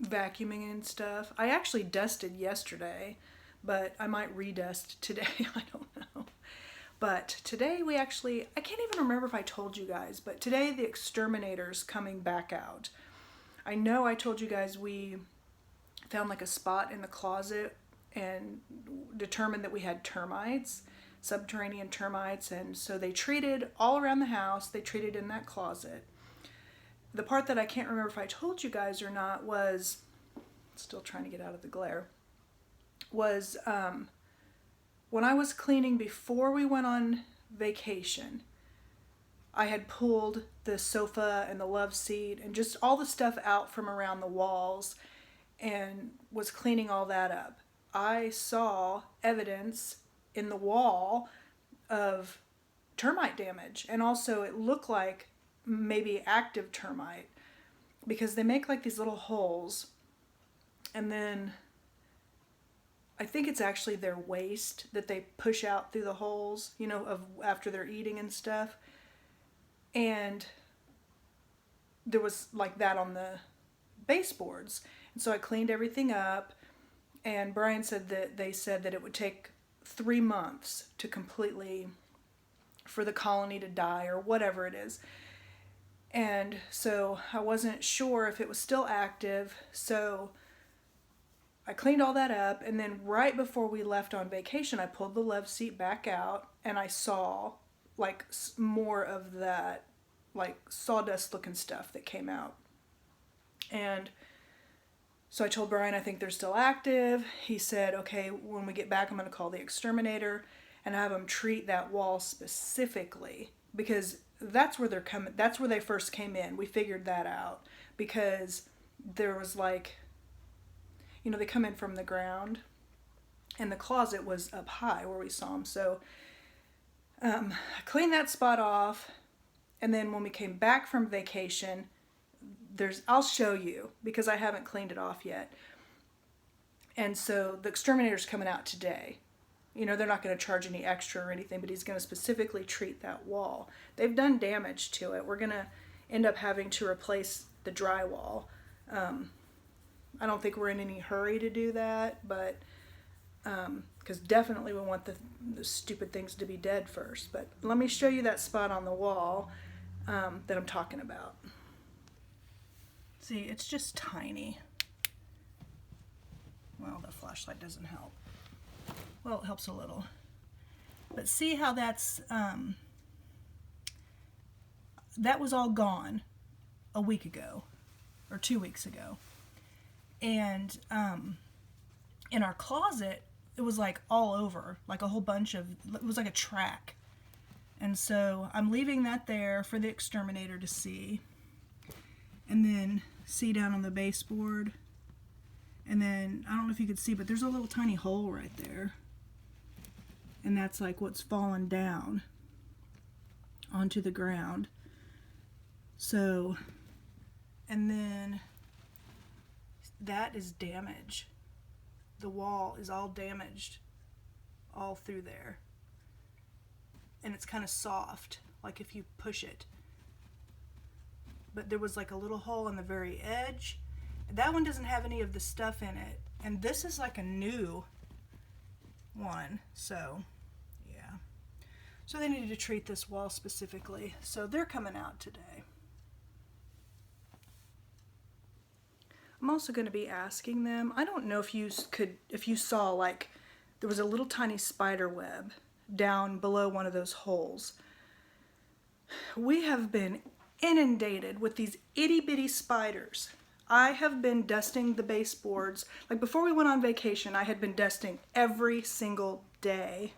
S1: vacuuming and stuff. I actually dusted yesterday, but I might redust today. I don't know. But today I can't even remember if I told you guys, but today the exterminator's coming back out. I know I told you guys we found like a spot in the closet and determined that we had termites, subterranean termites, and so they treated all around the house. They treated in that closet. The part that I can't remember if I told you guys or not was, still trying to get out of the glare, was when I was cleaning before we went on vacation, I had pulled the sofa and the love seat and just all the stuff out from around the walls and was cleaning all that up. I saw evidence in the wall of termite damage, and also it looked like maybe active termite because they make like these little holes, and then I think it's actually their waste that they push out through the holes, of after they're eating and stuff. And there was like that on the baseboards. And so I cleaned everything up, and Brian said that they said that it would take 3 months to completely, for the colony to die or whatever it is. And so I wasn't sure if it was still active, so I cleaned all that up, and then right before we left on vacation, I pulled the love seat back out, and I saw like more of that like sawdust looking stuff that came out. And so I told Brian, I think they're still active. He said, okay, when we get back, I'm going to call the exterminator and have them treat that wall specifically, because that's where they're coming. That's where they first came in. We figured that out because there was like, they come in from the ground, and the closet was up high where we saw them. So I cleaned that spot off. And then when we came back from vacation, I'll show you because I haven't cleaned it off yet. And so the exterminator's coming out today. They're not going to charge any extra or anything, but he's going to specifically treat that wall. They've done damage to it. We're going to end up having to replace the drywall. I don't think we're in any hurry to do that, but because definitely we want the stupid things to be dead first. But let me show you that spot on the wall that I'm talking about. See, it's just tiny. Well, the flashlight doesn't help. Well, it helps a little. But see how that was all gone a week ago or 2 weeks ago. And in our closet, it was like all over, like a whole bunch of, it was like a track. And so I'm leaving that there for the exterminator to see. And then see down on the baseboard. And then, I don't know if you could see, but there's a little tiny hole right there. And that's like what's fallen down onto the ground. So, and then that is damage. The wall is all damaged all through there. And it's kind of soft, like if you push it. But there was like a little hole on the very edge. That one doesn't have any of the stuff in it. And this is like a new one. So, yeah. So they needed to treat this wall specifically. So they're coming out today. I'm also going to be asking them, I don't know if you saw like there was a little tiny spider web down below one of those holes. We have been inundated with these itty bitty spiders. I have been dusting the baseboards. Like before we went on vacation, I had been dusting every single day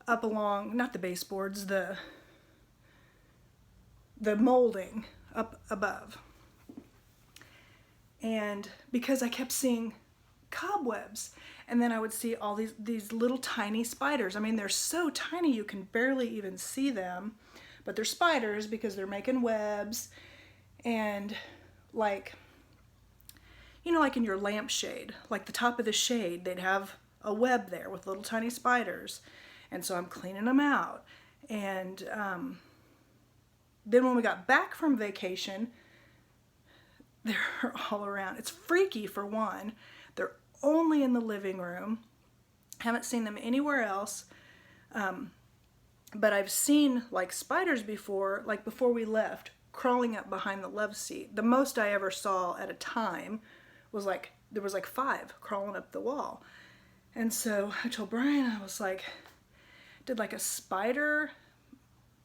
S1: up along, not the baseboards, the molding up above. And because I kept seeing cobwebs, and then I would see all these little tiny spiders. I mean, they're so tiny you can barely even see them, but they're spiders because they're making webs. And like, like in your lampshade, like the top of the shade, they'd have a web there with little tiny spiders. And so I'm cleaning them out. And then when we got back from vacation, they're all around. It's freaky for one. They're only in the living room. Haven't seen them anywhere else. But I've seen like spiders before, like before we left, crawling up behind the love seat. The most I ever saw at a time was like, there was like 5 crawling up the wall. And so I told Brian, I was like, did like a spider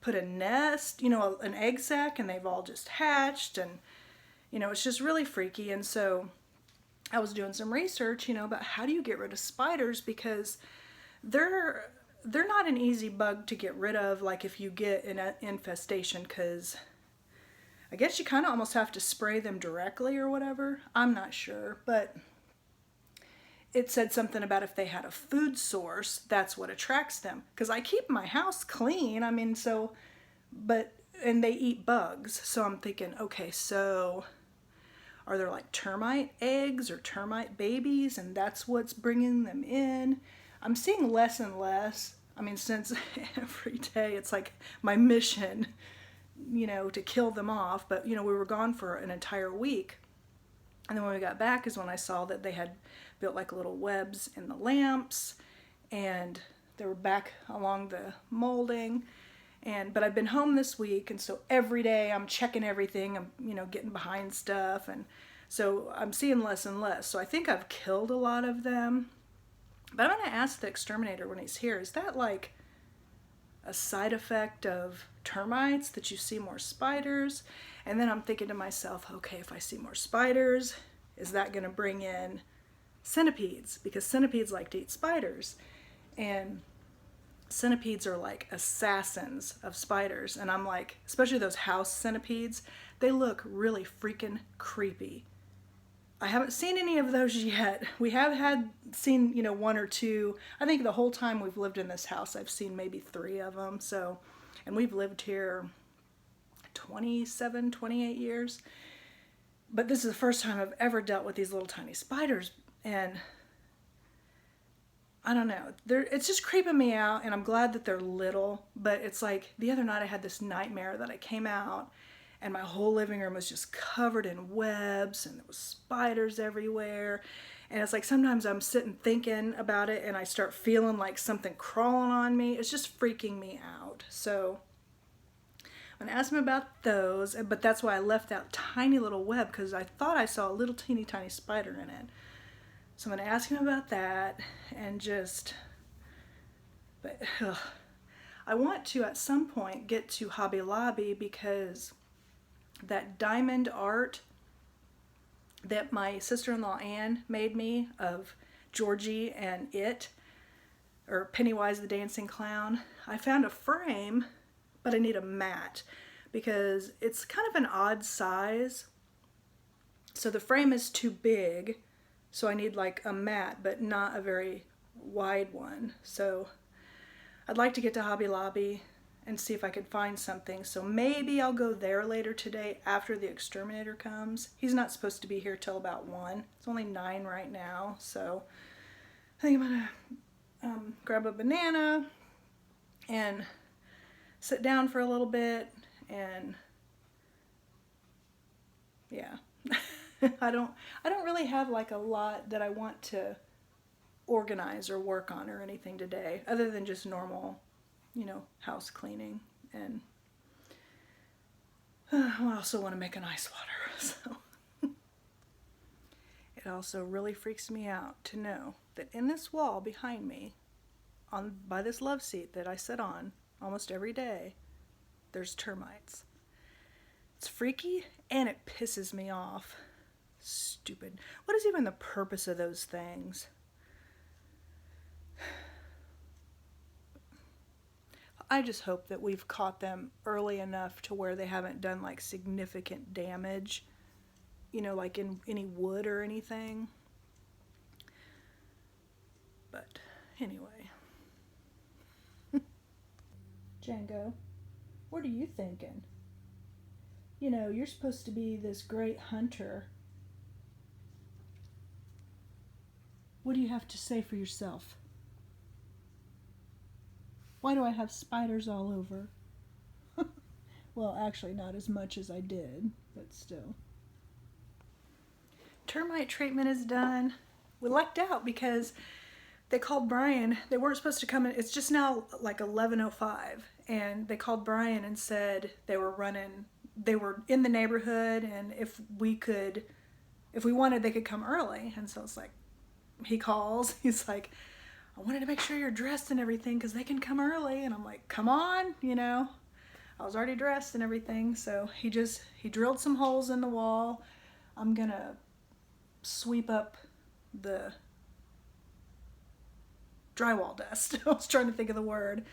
S1: put a nest, an egg sac, and they've all just hatched, and it's just really freaky. And so I was doing some research, about how do you get rid of spiders, because they're not an easy bug to get rid of, like if you get an infestation, because I guess you kind of almost have to spray them directly or whatever. I'm not sure, but it said something about if they had a food source, that's what attracts them. Because I keep my house clean, and they eat bugs. So I'm thinking, okay, so are there like termite eggs or termite babies, and that's what's bringing them in? I'm seeing less and less. I mean, since every day it's like my mission, to kill them off. But, we were gone for an entire week. And then when we got back is when I saw that they had built like little webs in the lamps, and they were back along the molding. But I've been home this week, and so every day I'm checking everything. I'm, getting behind stuff, and so I'm seeing less and less. So I think I've killed a lot of them. But I'm going to ask the exterminator when he's here, is that like a side effect of termites that you see more spiders? And then I'm thinking to myself, okay, if I see more spiders, is that going to bring in centipedes? Because centipedes like to eat spiders. And centipedes are like assassins of spiders. And I'm like, especially those house centipedes, they look really freaking creepy. I haven't seen any of those yet. We have seen, one or two. I think the whole time we've lived in this house, I've seen maybe 3 of them. So, and we've lived here 27, 28 years. But this is the first time I've ever dealt with these little tiny spiders. And I don't know. It's just creeping me out, and I'm glad that they're little. But it's like the other night I had this nightmare that I came out, and my whole living room was just covered in webs, and there was spiders everywhere. And it's like sometimes I'm sitting thinking about it, and I start feeling like something crawling on me. It's just freaking me out. So I'm going to ask him about those, but that's why I left that tiny little web, because I thought I saw a little teeny tiny spider in it. So I'm going to ask him about that, and I want to at some point get to Hobby Lobby, because that diamond art that my sister-in-law Anne made me of Georgie and or Pennywise the Dancing Clown, I found a frame, but I need a mat because it's kind of an odd size. So the frame is too big, so I need like a mat, but not a very wide one. So I'd like to get to Hobby Lobby and see if I could find something. So maybe I'll go there later today after the exterminator comes. He's not supposed to be here till about 1. It's only 9 right now. So I think I'm gonna grab a banana and sit down for a little bit, and yeah. I don't really have like a lot that I want to organize or work on or anything today, other than just normal, house cleaning. And I also want to make an ice water. So it also really freaks me out to know that in this wall behind me, by this love seat that I sit on almost every day, there's termites. It's freaky, and it pisses me off. Stupid. What is even the purpose of those things? I just hope that we've caught them early enough to where they haven't done like significant damage, like in any wood or anything. But anyway. Django, what are you thinking? You're supposed to be this great hunter. What do you have to say for yourself? Why do I have spiders all over? Well, actually not as much as I did, but still. Termite treatment is done. We lucked out because they called Brian. They weren't supposed to come in. It's just now like 11:05, and they called Brian and said they were in the neighborhood, and if we wanted, they could come early. And so it's like, he calls, he's like, I wanted to make sure you're dressed and everything because they can come early. And I'm like, come on, I was already dressed and everything. So he drilled some holes in the wall. I'm gonna sweep up the drywall dust. I was trying to think of the word.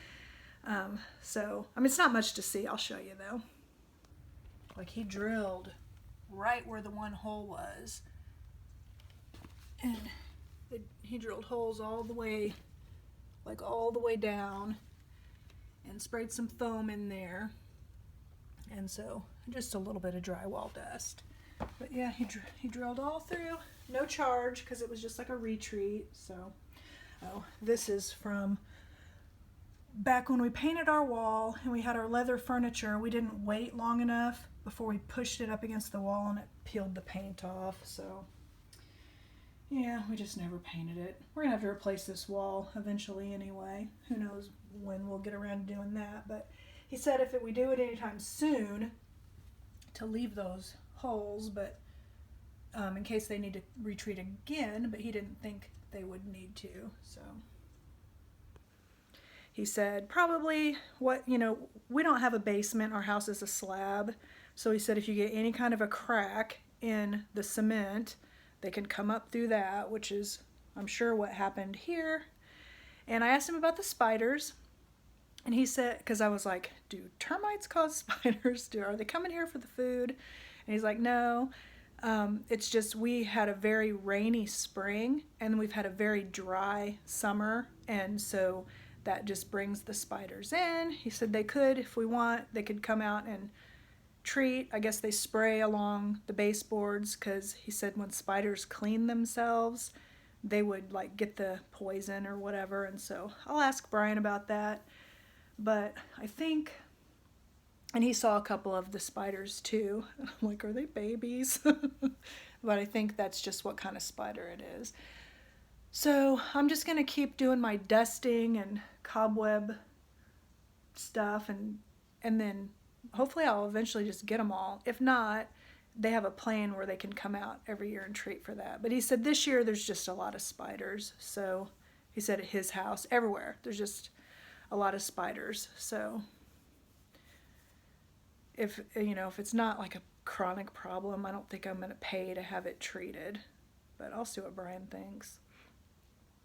S1: It's not much to see. I'll show you though. Like, he drilled right where the one hole was, and he drilled holes all the way down, and sprayed some foam in there, and so just a little bit of drywall dust. But yeah, he drilled all through. No charge because it was just like a retreat. So, oh, this is from back when we painted our wall and we had our leather furniture. We didn't wait long enough before we pushed it up against the wall and it peeled the paint off. So, yeah, we just never painted it. We're gonna have to replace this wall eventually anyway. Who knows when we'll get around to doing that. But he said if we do it anytime soon, to leave those holes, but in case they need to retreat again, but he didn't think they would need to. So he said probably we don't have a basement, our house is a slab. So he said if you get any kind of a crack in the cement, they can come up through that, which is I'm sure what happened here. And I asked him about the spiders, and he said, because I was like, do termites cause spiders? Are they coming here for the food? And he's like, no. It's just we had a very rainy spring and we've had a very dry summer, and so that just brings the spiders in. He said they could, if we want, they could come out and treat. I guess they spray along the baseboards because he said when spiders clean themselves, they would like get the poison or whatever. And so I'll ask Brian about that. But I think, and he saw a couple of the spiders too. I'm like, are they babies? But I think that's just what kind of spider it is. So I'm just going to keep doing my dusting and cobweb stuff, and then hopefully I'll eventually just get them all. If not, they have a plan where they can come out every year and treat for that. But he said this year there's just a lot of spiders. So he said at his house, everywhere, there's just a lot of spiders. So if it's not like a chronic problem, I don't think I'm going to pay to have it treated. But I'll see what Brian thinks,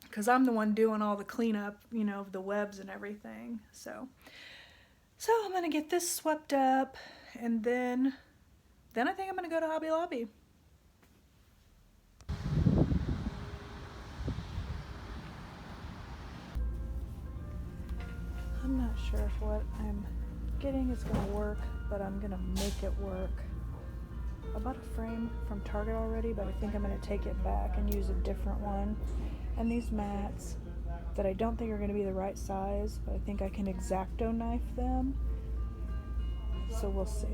S1: because I'm the one doing all the cleanup, of the webs and everything. So I'm going to get this swept up, and then I think I'm going to go to Hobby Lobby. I'm not sure if what I'm getting is going to work, but I'm going to make it work. I bought a frame from Target already, but I think I'm going to take it back and use a different one. And these mats that I don't think are going to be the right size, but I think I can X-Acto knife them. So we'll see.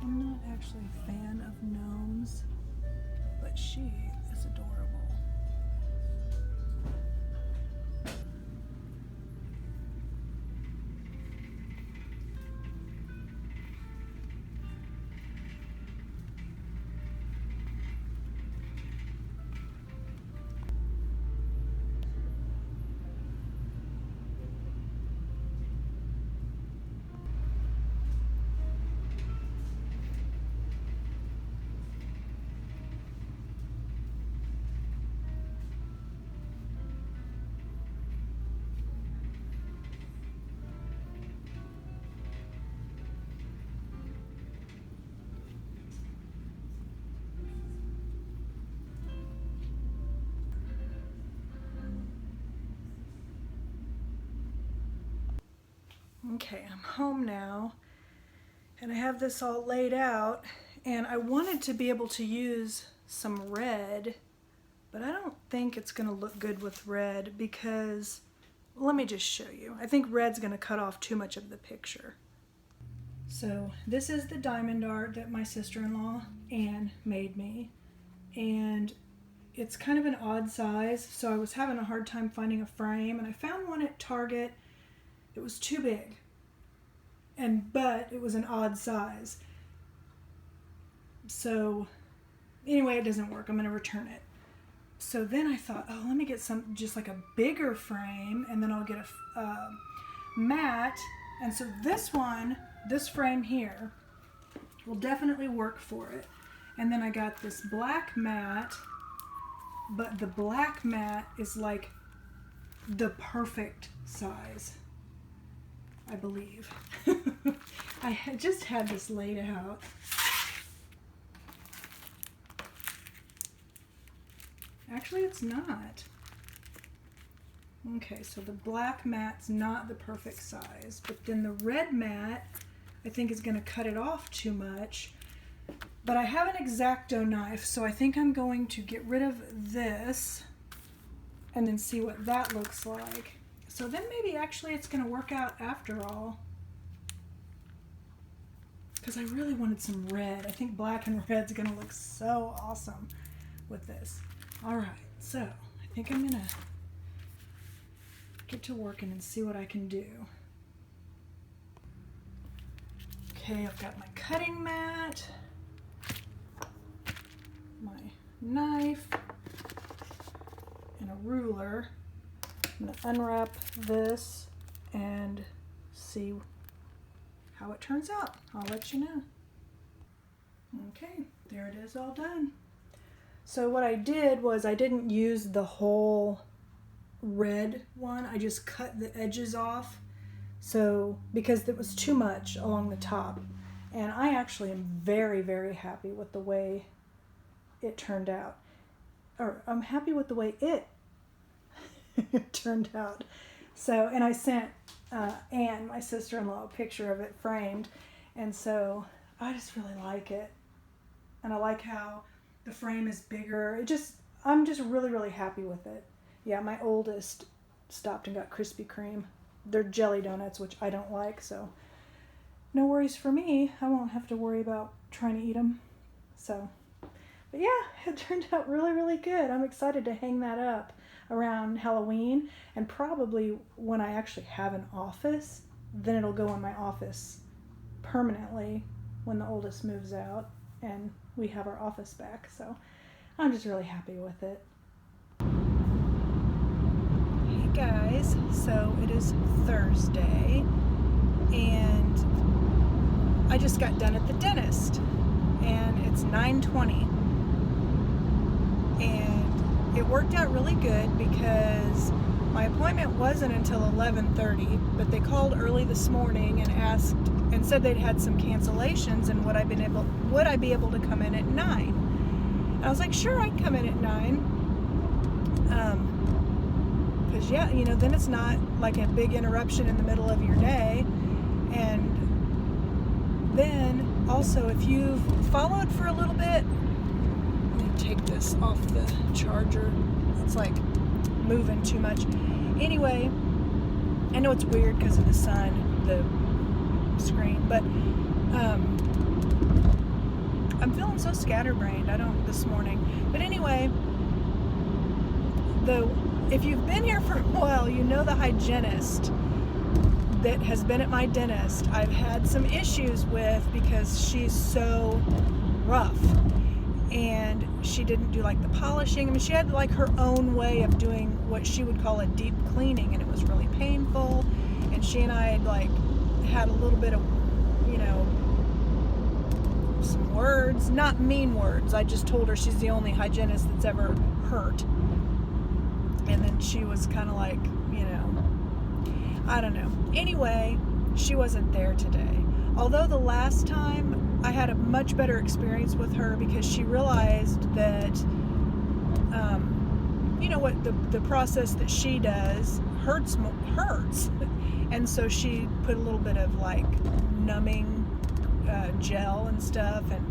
S1: I'm not actually a fan of gnomes, but she is adorable. Okay, I'm home now, and I have this all laid out, and I wanted to be able to use some red, but I don't think it's going to look good with red because, let me just show you. I think red's going to cut off too much of the picture. So this is the diamond art that my sister-in-law, Anne, made me, and it's kind of an odd size, so I was having a hard time finding a frame, and I found one at Target. It was too big, but it was an odd size. So anyway, it doesn't work. I'm going to return it. So then I thought, oh, let me get just like a bigger frame, and then I'll get a mat. And so this frame here will definitely work for it. And then I got this black mat, but the black mat is like the perfect size, I believe. I just had this laid out. Actually, it's not. Okay, so the black mat's not the perfect size, but then the red mat I think is going to cut it off too much. But I have an X-Acto knife, so I think I'm going to get rid of this and then see what that looks like. So then maybe actually it's going to work out after all. Because I really wanted some red. I think black and red's going to look so awesome with this. All right, so I think I'm going to get to working and see what I can do. Okay, I've got my cutting mat, my knife, and a ruler. I'm going to unwrap this and see how it turns out. I'll let you know. Okay, there it is, all done. So what I did was I didn't use the whole red one. I just cut the edges off. So because it was too much along the top. And I actually am very, very happy with the way it turned out. Or I'm happy with the way it turned out. So, and I sent Anne, my sister-in-law, a picture of it framed. And so I just really like it. And I like how the frame is bigger. I'm just really, really happy with it. Yeah, my oldest stopped and got Krispy Kreme. They're jelly donuts, which I don't like, so no worries for me. I won't have to worry about trying to eat them. So, but yeah, it turned out really, really good. I'm excited to hang that up around Halloween, and probably when I actually have an office, then it'll go in my office permanently when the oldest moves out and we have our office back. So I'm just really happy with it. Hey guys, so it is Thursday and I just got done at the dentist and it's 9:20 and it worked out really good because my appointment wasn't until 11:30, but they called early this morning and asked and said they'd had some cancellations and would I be able to come in at 9? And I was like, sure, I can come in at 9. Because yeah, you know, then it's not like a big interruption in the middle of your day. And then also, if you've followed for a little bit, let me take this off the charger. It's like moving too much. Anyway, I know it's weird because of the sun, the screen, but I'm feeling so scatterbrained. This morning. But anyway, if you've been here for a while, you know the hygienist that has been at my dentist I've had some issues with because she's so rough. And she didn't do like the polishing. I mean, she had like her own way of doing what she would call a deep cleaning, and it was really painful. And she and I had like had a little bit of, you know, some words, not mean words. I just told her she's the only hygienist that's ever hurt. And then she was kind of like, you know, I don't know. Anyway, she wasn't there today. Although the last time I had a much better experience with her because she realized that, you know what, the process that she does hurts. And so she put a little bit of like numbing gel and stuff. And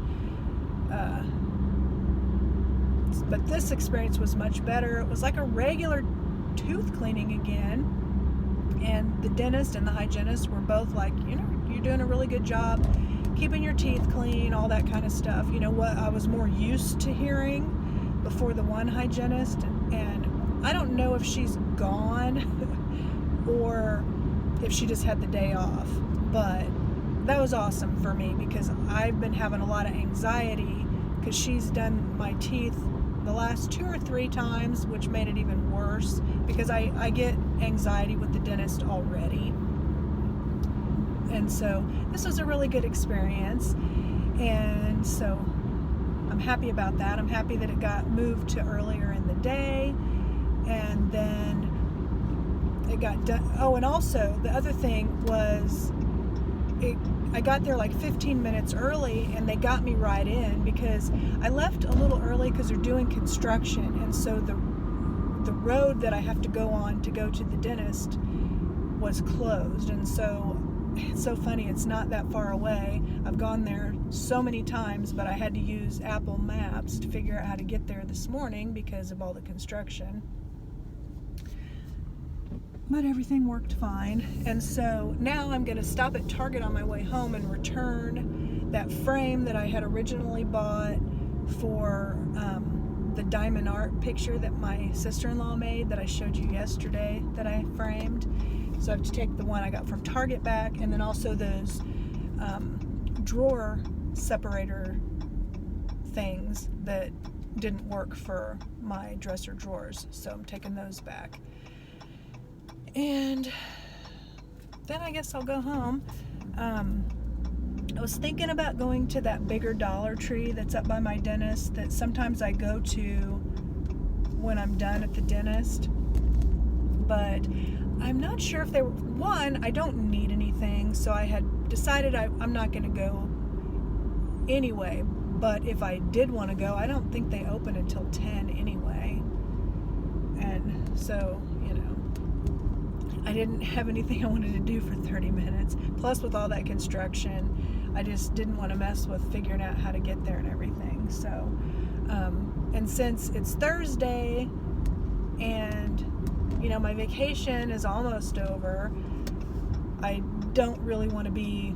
S1: but this experience was much better. It was like a regular tooth cleaning again. And the dentist and the hygienist were both like, you know, you're doing a really good job keeping your teeth clean, all that kind of stuff. You know what I was more used to hearing before the one hygienist. And I don't know if she's gone or if she just had the day off. But that was awesome for me because I've been having a lot of anxiety because she's done my teeth the last 2 or 3 times, which made it even worse because I get anxiety with the dentist already. And so this was a really good experience. And so I'm happy about that. I'm happy that it got moved to earlier in the day. And then it got done. Oh, and also the other thing was I got there like 15 minutes early and they got me right in because I left a little early because they're doing construction, and so the road that I have to go on to go to the dentist was closed. And so it's so funny, it's not that far away. I've gone there so many times, but I had to use Apple Maps to figure out how to get there this morning because of all the construction. But everything worked fine. And so now I'm going to stop at Target on my way home and return that frame that I had originally bought for the diamond art picture that my sister-in-law made that I showed you yesterday that I framed. So I have to take the one I got from Target back, and then also those drawer separator things that didn't work for my dresser drawers. So I'm taking those back. And then I guess I'll go home. I was thinking about going to that bigger Dollar Tree that's up by my dentist that sometimes I go to when I'm done at the dentist. But I'm not sure if they were, one, I don't need anything, so I had decided I'm not going to go anyway. But if I did want to go, I don't think they open until 10 anyway. And so, I didn't have anything I wanted to do for 30 minutes. Plus, with all that construction, I just didn't want to mess with figuring out how to get there and everything. So, and since it's Thursday and, my vacation is almost over, I don't really want to be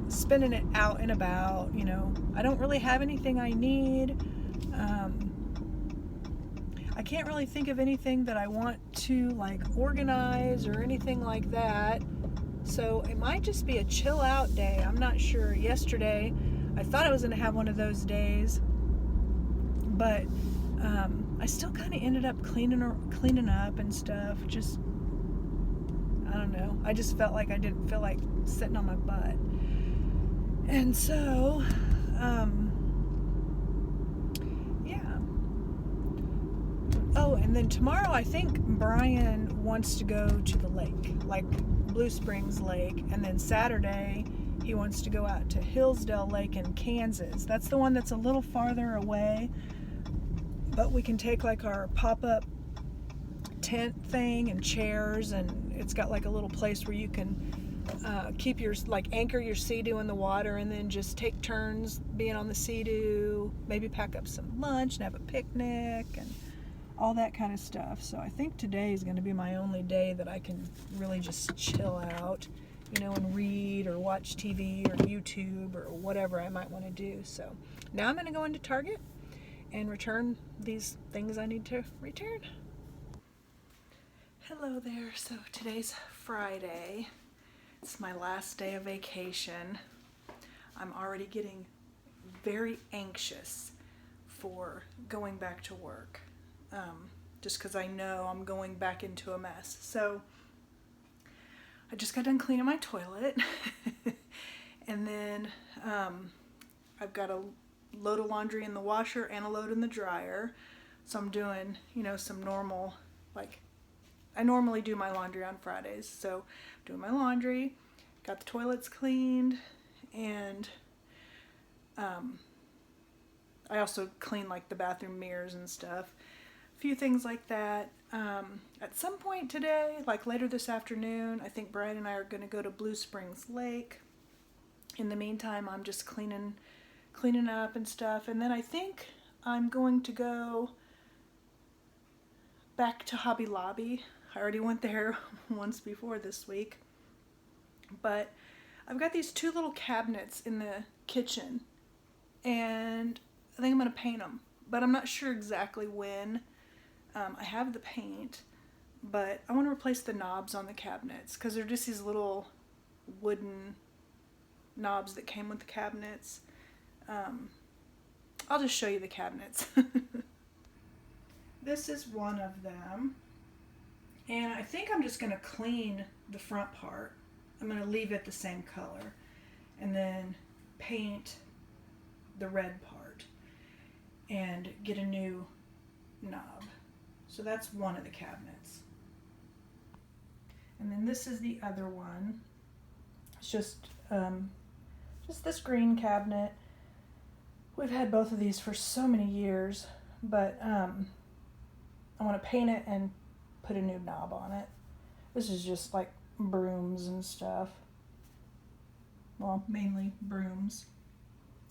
S1: spending it out and about. I don't really have anything I need. I can't really think of anything that I want to organize or anything like that. So it might just be a chill out day. I'm not sure. Yesterday, I thought I was going to have one of those days, but I still kind of ended up cleaning up and stuff. Just, I don't know. I just felt like I didn't feel like sitting on my butt. And so, oh, and then tomorrow I think Brian wants to go to the lake, like Blue Springs Lake, and then Saturday he wants to go out to Hillsdale Lake in Kansas. That's the one that's a little farther away, but we can take our pop-up tent thing and chairs, and it's got a little place where you can keep your, anchor your Sea-Doo in the water and then just take turns being on the Sea-Doo, maybe pack up some lunch and have a picnic and all that kind of stuff. So I think today is going to be my only day that I can really just chill out, and read or watch TV or YouTube or whatever I might want to do. So now I'm going to go into Target and return these things I need to return. Hello there. So today's Friday. It's my last day of vacation. I'm already getting very anxious for going back to work. Just because I know I'm going back into a mess. So I just got done cleaning my toilet and then I've got a load of laundry in the washer and a load in the dryer. So I'm doing, some normal, I normally do my laundry on Fridays. So I'm doing my laundry, got the toilets cleaned, and I also clean the bathroom mirrors and stuff. Few things like that. At some point today, later this afternoon, I think Brian and I are going to go to Blue Springs Lake. In the meantime, I'm just cleaning up and stuff. And then I think I'm going to go back to Hobby Lobby. I already went there once before this week. But I've got these two little cabinets in the kitchen. And I think I'm going to paint them. But I'm not sure exactly when. I have the paint, but I want to replace the knobs on the cabinets because they're just these little wooden knobs that came with the cabinets. I'll just show you the cabinets. This is one of them, and I think I'm just going to clean the front part. I'm going to leave it the same color and then paint the red part and get a new knob. So that's one of the cabinets. And then this is the other one. It's just this green cabinet. We've had both of these for so many years, but I want to paint it and put a new knob on it. This is just like brooms and stuff. Well, mainly brooms.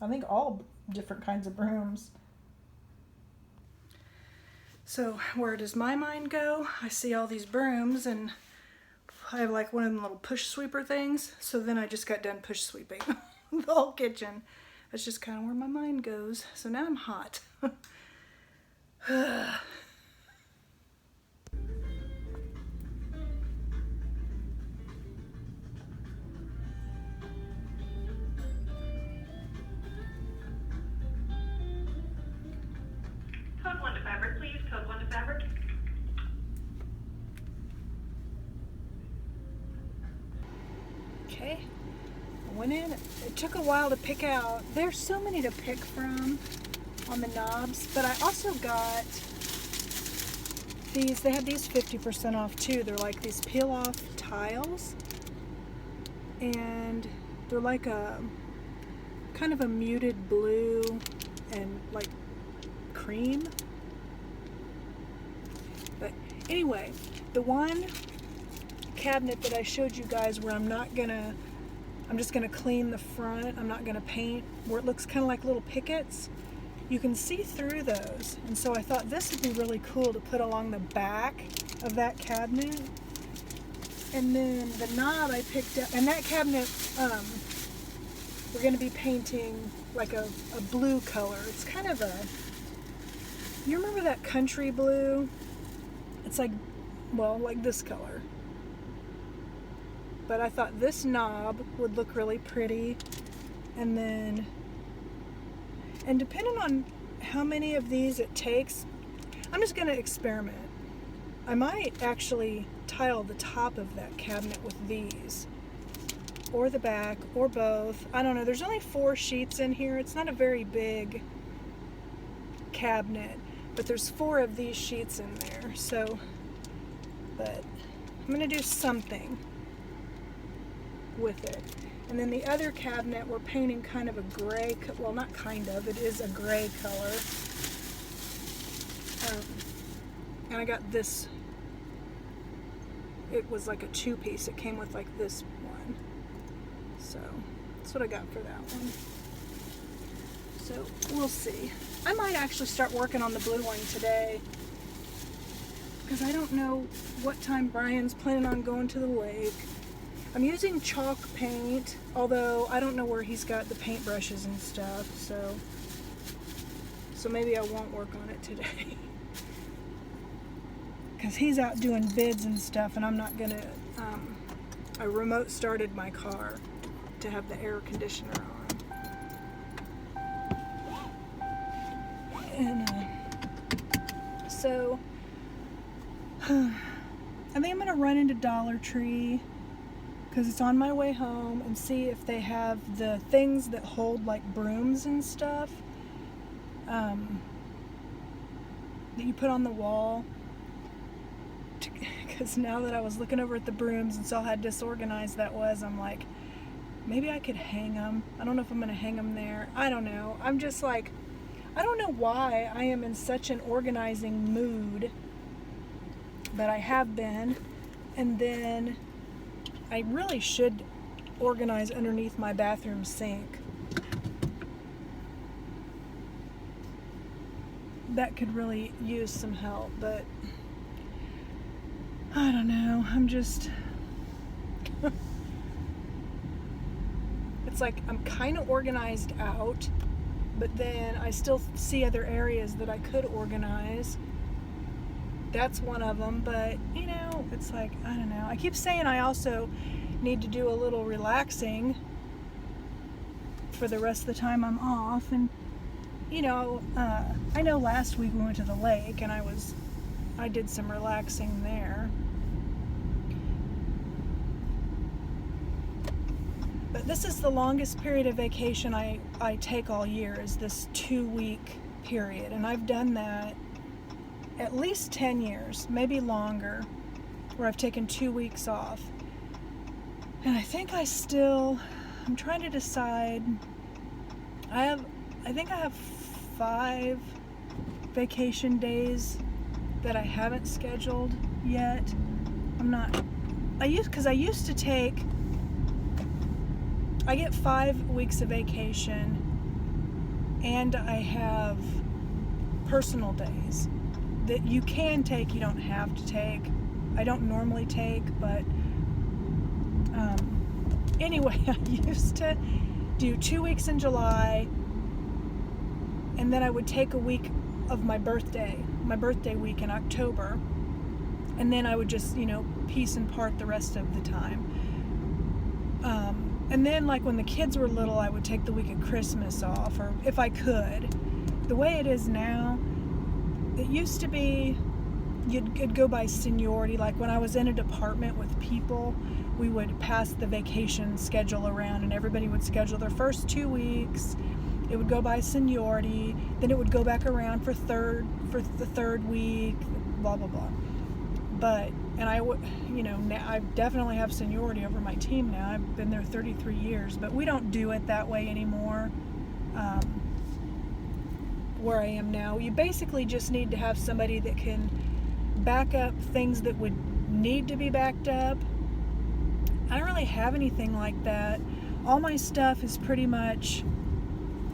S1: I think all different kinds of brooms. So where does my mind go? I see all these brooms and I have like one of them little push sweeper things. So then I just got done push sweeping the whole kitchen. That's just kind of where my mind goes. So now I'm hot.
S2: Code 1 to fabric, please. Code 1 to fabric.
S1: Okay, I went in. It took a while to pick out. There's so many to pick from on the knobs, but I also got these. They had these 50% off too. They're like these peel off tiles, and they're like a kind of a muted blue and like cream. But anyway, the one cabinet that I showed you guys where I'm just gonna clean the front, I'm not gonna paint, where it looks kind of like little pickets, you can see through those. And so I thought this would be really cool to put along the back of that cabinet. And then the knob I picked up, and that cabinet, we're gonna be painting like a blue color. It's kind of you remember that country blue? It's like, well, like this color. But I thought this knob would look really pretty. And then, and depending on how many of these it takes, I'm just gonna experiment. I might actually tile the top of that cabinet with these, or the back, or both. I don't know, there's only 4 sheets in here. It's not a very big cabinet, but there's 4 of these sheets in there. So, but I'm gonna do something with it. And then the other cabinet we're painting kind of a gray, well, not kind of, it is a gray color. And I got this, it was like a 2-piece. It came with like this one. So that's what I got for that one. So we'll see. I might actually start working on the blue one today, because I don't know what time Brian's planning on going to the lake. I'm using chalk paint, although I don't know where he's got the paintbrushes and stuff, so maybe I won't work on it today. Because he's out doing bids and stuff, and I'm not gonna, I remote started my car to have the air conditioner on. And so, I think I'm gonna run into Dollar Tree, because it's on my way home, and see if they have the things that hold like brooms and stuff, that you put on the wall. Because now that I was looking over at the brooms and saw how disorganized that was, I'm like, maybe I could hang them. I don't know if I'm going to hang them there. I don't know. I'm just like, I don't know why I am in such an organizing mood, but I have been. And then I really should organize underneath my bathroom sink. That could really use some help, but I don't know. I'm just, it's like I'm kind of organized out, but then I still see other areas that I could organize. That's one of them, but you know, it's like, I don't know. I keep saying I also need to do a little relaxing for the rest of the time I'm off. And you know, I know last week we went to the lake and I did some relaxing there. But this is the longest period of vacation I take all year, is this 2-week period. And I've done that at least 10 years, maybe longer, where I've taken 2 weeks off. And I think I'm trying to decide. I think I have 5 vacation days that I haven't scheduled yet. I used to take, I get 5 weeks of vacation, and I have personal days that you can take, you don't have to take. I don't normally take, but anyway, I used to do 2 weeks in July, and then I would take a week of my birthday week in October, and then I would just, piece and part the rest of the time. And then, like, when the kids were little, I would take the week of Christmas off, or if I could. The way it is now, it used to be you'd go by seniority. Like when I was in a department with people, we would pass the vacation schedule around, and everybody would schedule their first 2 weeks. It would go by seniority, then it would go back around for the third week, blah blah blah. But I would, now I definitely have seniority over my team now. I've been there 33 years, but we don't do it that way anymore. Where I am now, you basically just need to have somebody that can back up things that would need to be backed up. I don't really have anything like that. All my stuff is pretty much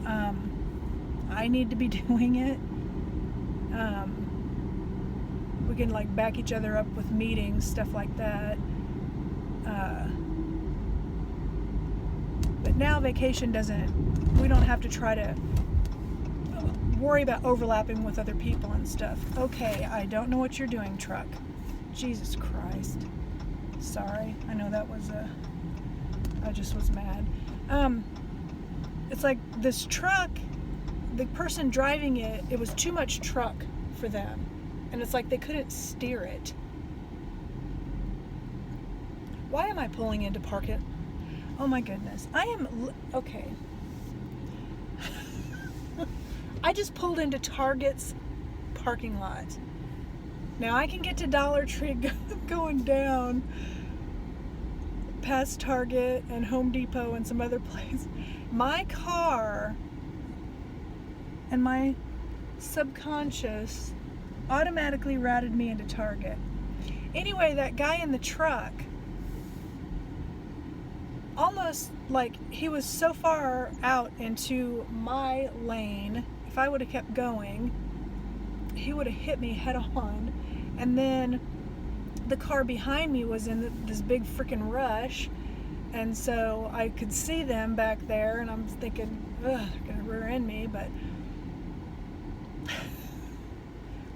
S1: I need to be doing it. We can like back each other up with meetings, stuff like that. But now vacation we don't have to try to worry about overlapping with other people and stuff. Okay, I don't know what you're doing, truck. Jesus Christ. Sorry. I know that was I just was mad. It's like this truck, the person driving it was too much truck for them. And it's like they couldn't steer it. Why am I pulling in to park it? Oh my goodness. Okay. I just pulled into Target's parking lot. Now I can get to Dollar Tree going down past Target and Home Depot and some other place. My car and my subconscious automatically routed me into Target. Anyway, that guy in the truck, almost like he was so far out into my lane, if I would have kept going, he would have hit me head on. And then the car behind me was in this big freaking rush, and so I could see them back there, and I'm thinking, ugh, they're gonna rear end me, but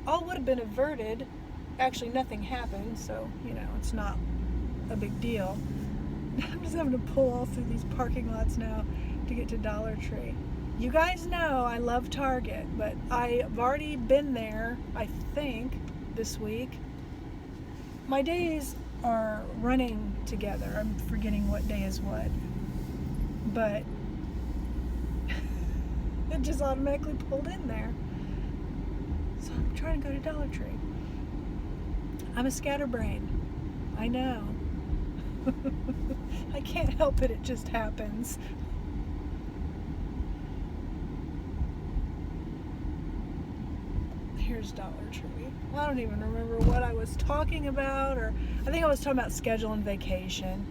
S1: all would have been averted. Actually, nothing happened, so it's not a big deal. I'm just having to pull all through these parking lots now to get to Dollar Tree. You guys know I love Target, but I've already been there, I think, this week. My days are running together. I'm forgetting what day is what. But it just automatically pulled in there. So I'm trying to go to Dollar Tree. I'm a scatterbrain. I know. I can't help it just happens. Here's Dollar Tree. I don't even remember what I was talking about, or I think I was talking about schedule and vacation.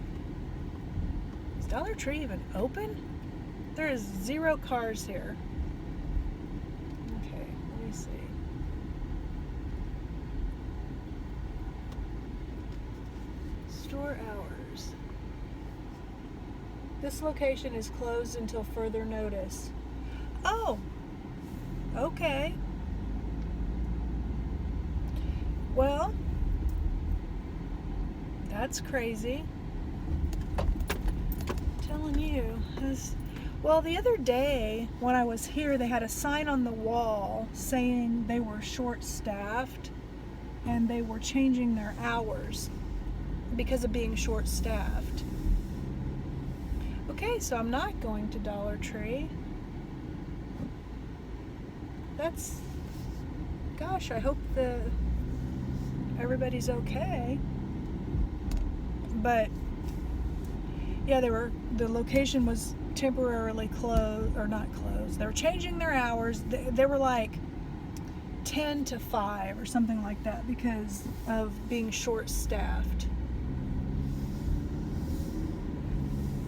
S1: Is Dollar Tree even open? There is 0 cars here. Okay, let me see. Store hours. This location is closed until further notice. Oh, okay. Well, that's crazy. I'm telling you. Well, the other day when I was here, they had a sign on the wall saying they were short-staffed and they were changing their hours because of being short-staffed. Okay, so I'm not going to Dollar Tree. Gosh, I hope everybody's okay. But yeah, the location was temporarily closed, or not closed. They were changing their hours. They were like 10 to 5 or something like that because of being short-staffed.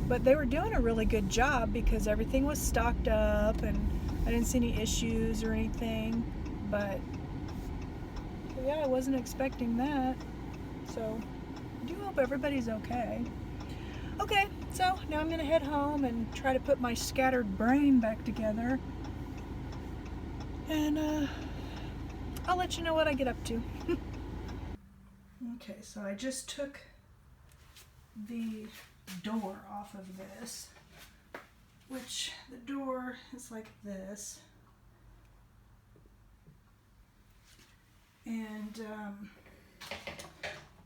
S1: But they were doing a really good job because everything was stocked up and I didn't see any issues or anything. But yeah, I wasn't expecting that. So I do hope everybody's okay. Okay, so now I'm going to head home and try to put my scattered brain back together. And I'll let you know what I get up to. Okay, so I just took the door off of this, which the door is like this. And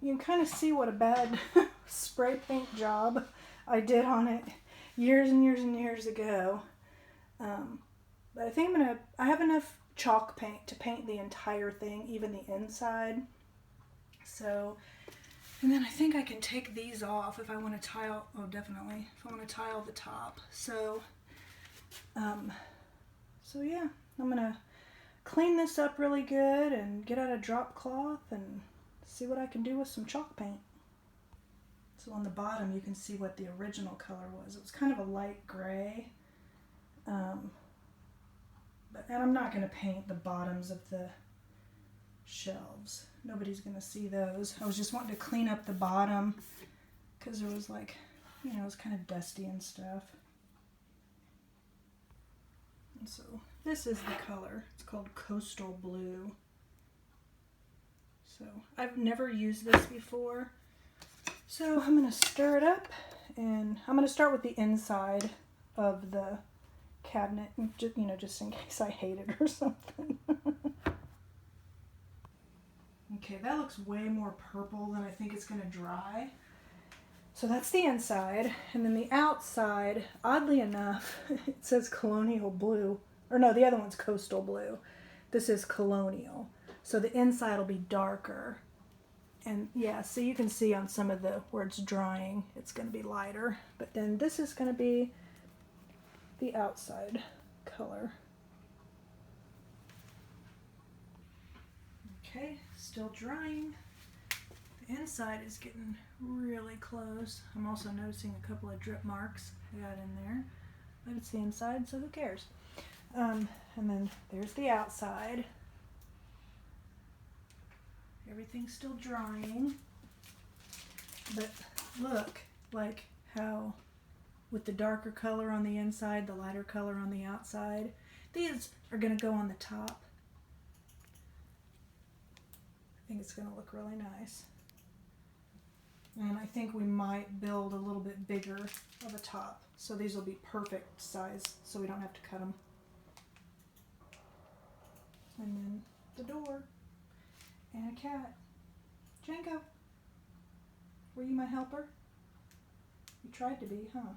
S1: you can kind of see what a bad spray paint job I did on it years and years and years ago. But I think I have enough chalk paint to paint the entire thing, even the inside. So, and then I think I can take these off if I want to tile, oh definitely, if I want to tile the top. So yeah, I'm going to clean this up really good and get out a drop cloth and see what I can do with some chalk paint. So on the bottom you can see what the original color was. It was kind of a light gray. And I'm not going to paint the bottoms of the shelves. Nobody's going to see those. I was just wanting to clean up the bottom because there was like, you know, it was kind of dusty and stuff. And so this is the color. It's called Coastal Blue. So I've never used this before. So I'm going to stir it up and I'm going to start with the inside of the cabinet, just, you know, just in case I hate it or something. Okay, that looks way more purple than I think it's going to dry. So that's the inside. And then the outside, oddly enough, it says Colonial Blue. Or no, the other one's Coastal Blue. This is Colonial. So the inside will be darker. And yeah, so you can see on some of the, where it's drying, it's going to be lighter. But then this is going to be the outside color. Okay, still drying. The inside is getting really close. I'm also noticing a couple of drip marks I got in there. But it's the inside, so who cares? And then there's the outside. Everything's still drying. But look, like how with the darker color on the inside, the lighter color on the outside. These are going to go on the top. I think it's going to look really nice. And I think we might build a little bit bigger of a top. So these will be perfect size so we don't have to cut them. And then the door and a cat. Django, were you my helper? You tried to be, huh?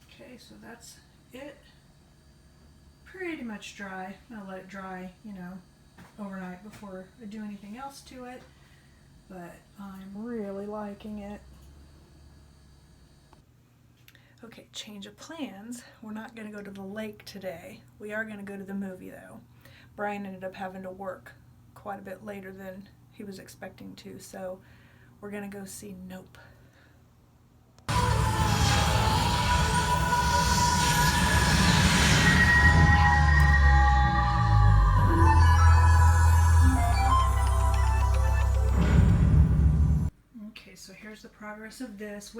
S1: Okay, so that's it. Pretty much dry. I'm gonna let it dry, you know, overnight before I do anything else to it. But I'm really liking it. Okay, change of plans. We're not gonna go to the lake today. We are gonna go to the movie though. Brian ended up having to work quite a bit later than he was expecting to, so we're gonna go see Nope. Okay, so here's the progress of this.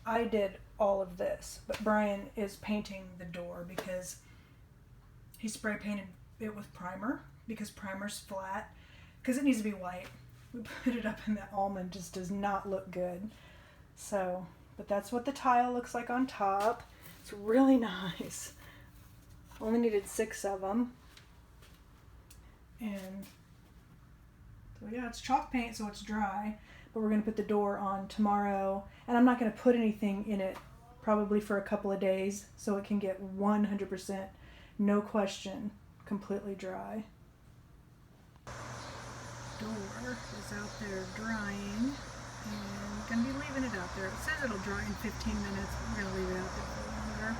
S1: I did all of this, but Brian is painting the door because he spray painted it with primer because primer's flat, because it needs to be white. We put it up and that almond just does not look good. So, but that's what the tile looks like on top. It's really nice. Only needed 6 of them. And so yeah, it's chalk paint, so it's dry. But we're going to put the door on tomorrow. And I'm not going to put anything in it probably for a couple of days so it can get 100%, no question, completely dry. Door is out there drying. And I'm gonna be leaving it out there. It says it'll dry in 15 minutes. We're gonna leave it out there for longer.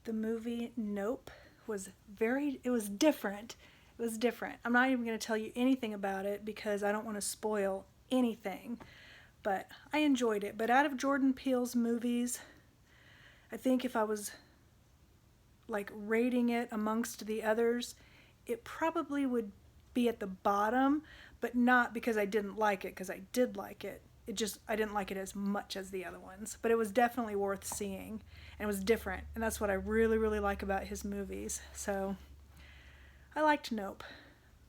S1: The movie Nope was it was different. It was different. I'm not even gonna tell you anything about it because I don't want to spoil anything. But I enjoyed it. But out of Jordan Peele's movies, I think if I was like rating it amongst the others, it probably would be at the bottom, but not because I didn't like it, because I did like it. I didn't like it as much as the other ones, but it was definitely worth seeing, and it was different, and that's what I really, really like about his movies. So I liked Nope.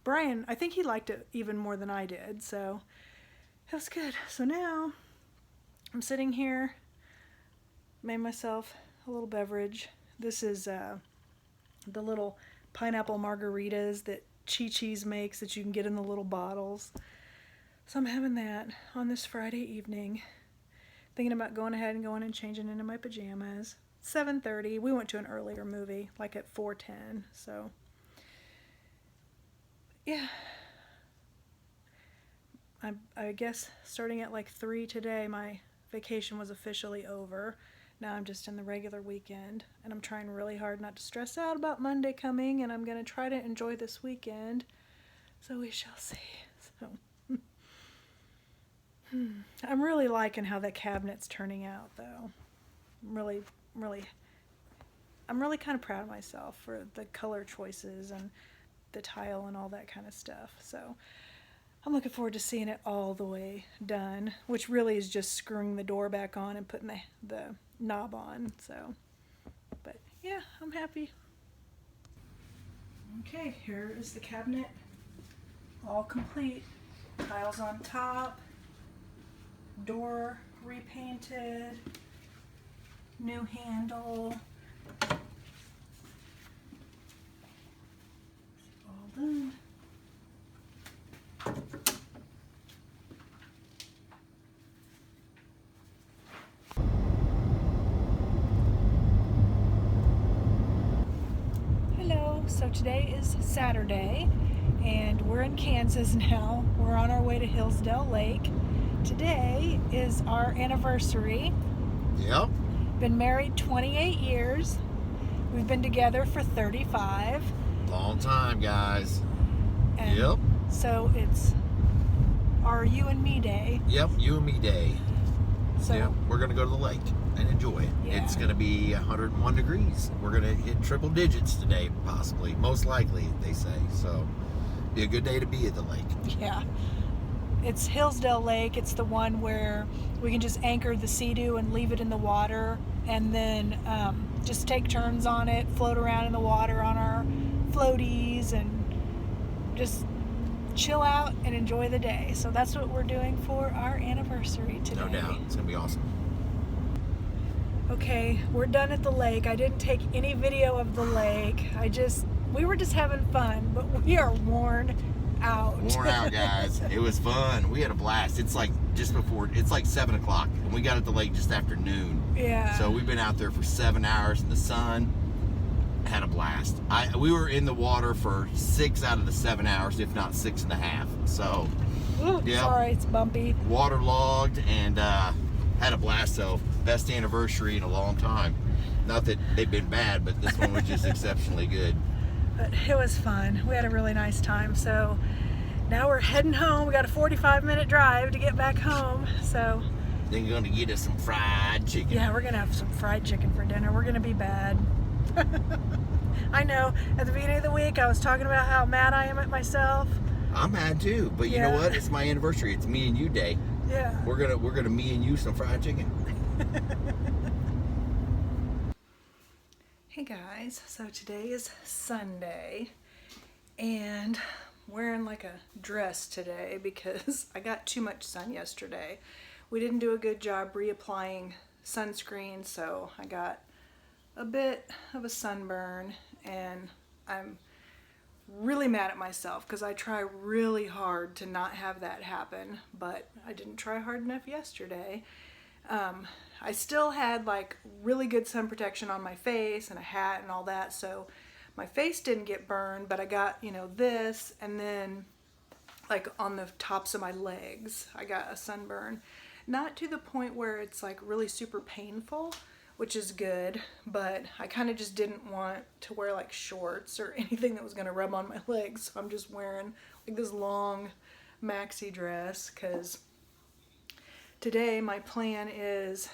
S1: Brian, I think he liked it even more than I did, so it was good. So now I'm sitting here, made myself a little beverage. This is the little pineapple margaritas that Chi-Chi's makes that you can get in the little bottles. So I'm having that on this Friday evening. Thinking about going ahead and going and changing into my pajamas. 7:30. We went to an earlier movie, like at 4:10. So, yeah. I guess starting at like 3 today, my vacation was officially over. Now I'm just in the regular weekend, and I'm trying really hard not to stress out about Monday coming, and I'm going to try to enjoy this weekend. So we shall see. So, I'm really liking how the cabinet's turning out, though. I'm really kind of proud of myself for the color choices and the tile and all that kind of stuff. So I'm looking forward to seeing it all the way done, which really is just screwing the door back on and putting the knob on. So, but yeah, I'm happy. Okay, here is the cabinet, all complete. Tiles on top, door repainted, new handle, all done. Hello, so today is Saturday and we're in Kansas now. We're on our way to Hillsdale Lake. Today is our anniversary.
S3: Yep.
S1: Been married 28 years. We've been together for 35.
S3: Long time, guys.
S1: And
S3: Yep.
S1: so it's our you and me day.
S3: Yep, you and me day.
S1: So
S3: Yep, we're going to go to the lake and enjoy it.
S1: Yeah.
S3: It's going to be 101 degrees. We're going to hit triple digits today, possibly. Most likely, they say. So, be a good day to be at the lake.
S1: yeah. It's Hillsdale Lake. It's the one where we can just anchor the Sea-Doo and leave it in the water and then just take turns on it, float around in the water on our floaties and just chill out and enjoy the day. So that's what we're doing for our anniversary today.
S3: No doubt. It's going to be awesome.
S1: Okay, we're done at the lake. I didn't take any video of the lake. We were just having fun, but we are worn out.
S3: Worn out, guys. It was fun. We had a blast. It's like it's like 7 o'clock, and we got at the lake just after noon.
S1: Yeah.
S3: So we've been out there for 7 hours in the sun. Had a blast. We were in the water for 6 out of the 7 hours, if not 6.5. So,
S1: Ooh,
S3: yeah.
S1: Sorry, it's bumpy.
S3: Waterlogged and had a blast. So, best anniversary in a long time. Not that they've been bad, but this one was just exceptionally good.
S1: But it was fun. We had a really nice time. So now we're heading home. We got a 45-minute drive to get back home. So
S3: Then you're going to get us some fried chicken.
S1: yeah, we're gonna have some fried chicken for dinner. We're gonna be bad. I know. At the beginning of the week, I was talking about how mad I am at myself.
S3: I'm mad too, but you know
S1: Yeah.
S3: what? It's my anniversary. It's me and you day.
S1: Yeah.
S3: We're gonna me and you some fried chicken.
S1: Hey guys, so today is Sunday and I'm wearing like a dress today because I got too much sun yesterday. We didn't do a good job reapplying sunscreen, so I got a bit of a sunburn and I'm really mad at myself because I try really hard to not have that happen, but I didn't try hard enough yesterday. I still had like really good sun protection on my face and a hat and all that, so my face didn't get burned, but I got, this, and then like on the tops of my legs. I got a sunburn. Not to the point where it's like really super painful, which is good, but I kind of just didn't want to wear like shorts or anything that was going to rub on my legs. So I'm just wearing like this long maxi dress, because today my plan is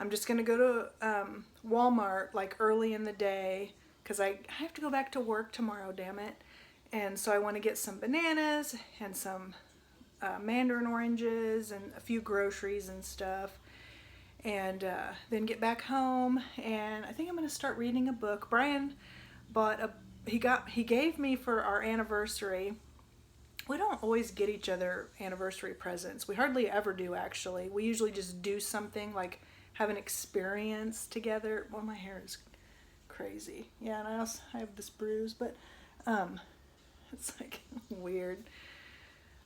S1: I'm just going to go to Walmart like early in the day, because I have to go back to work tomorrow, damn it. And so I want to get some bananas and some mandarin oranges and a few groceries and stuff, and then get back home. And I think I'm going to start reading a book. Brian bought he gave me for our anniversary. We don't always get each other anniversary presents. We hardly ever do, actually. We usually just do something like have an experience together. Well, my hair is crazy. Yeah, and I have this bruise, but it's like weird.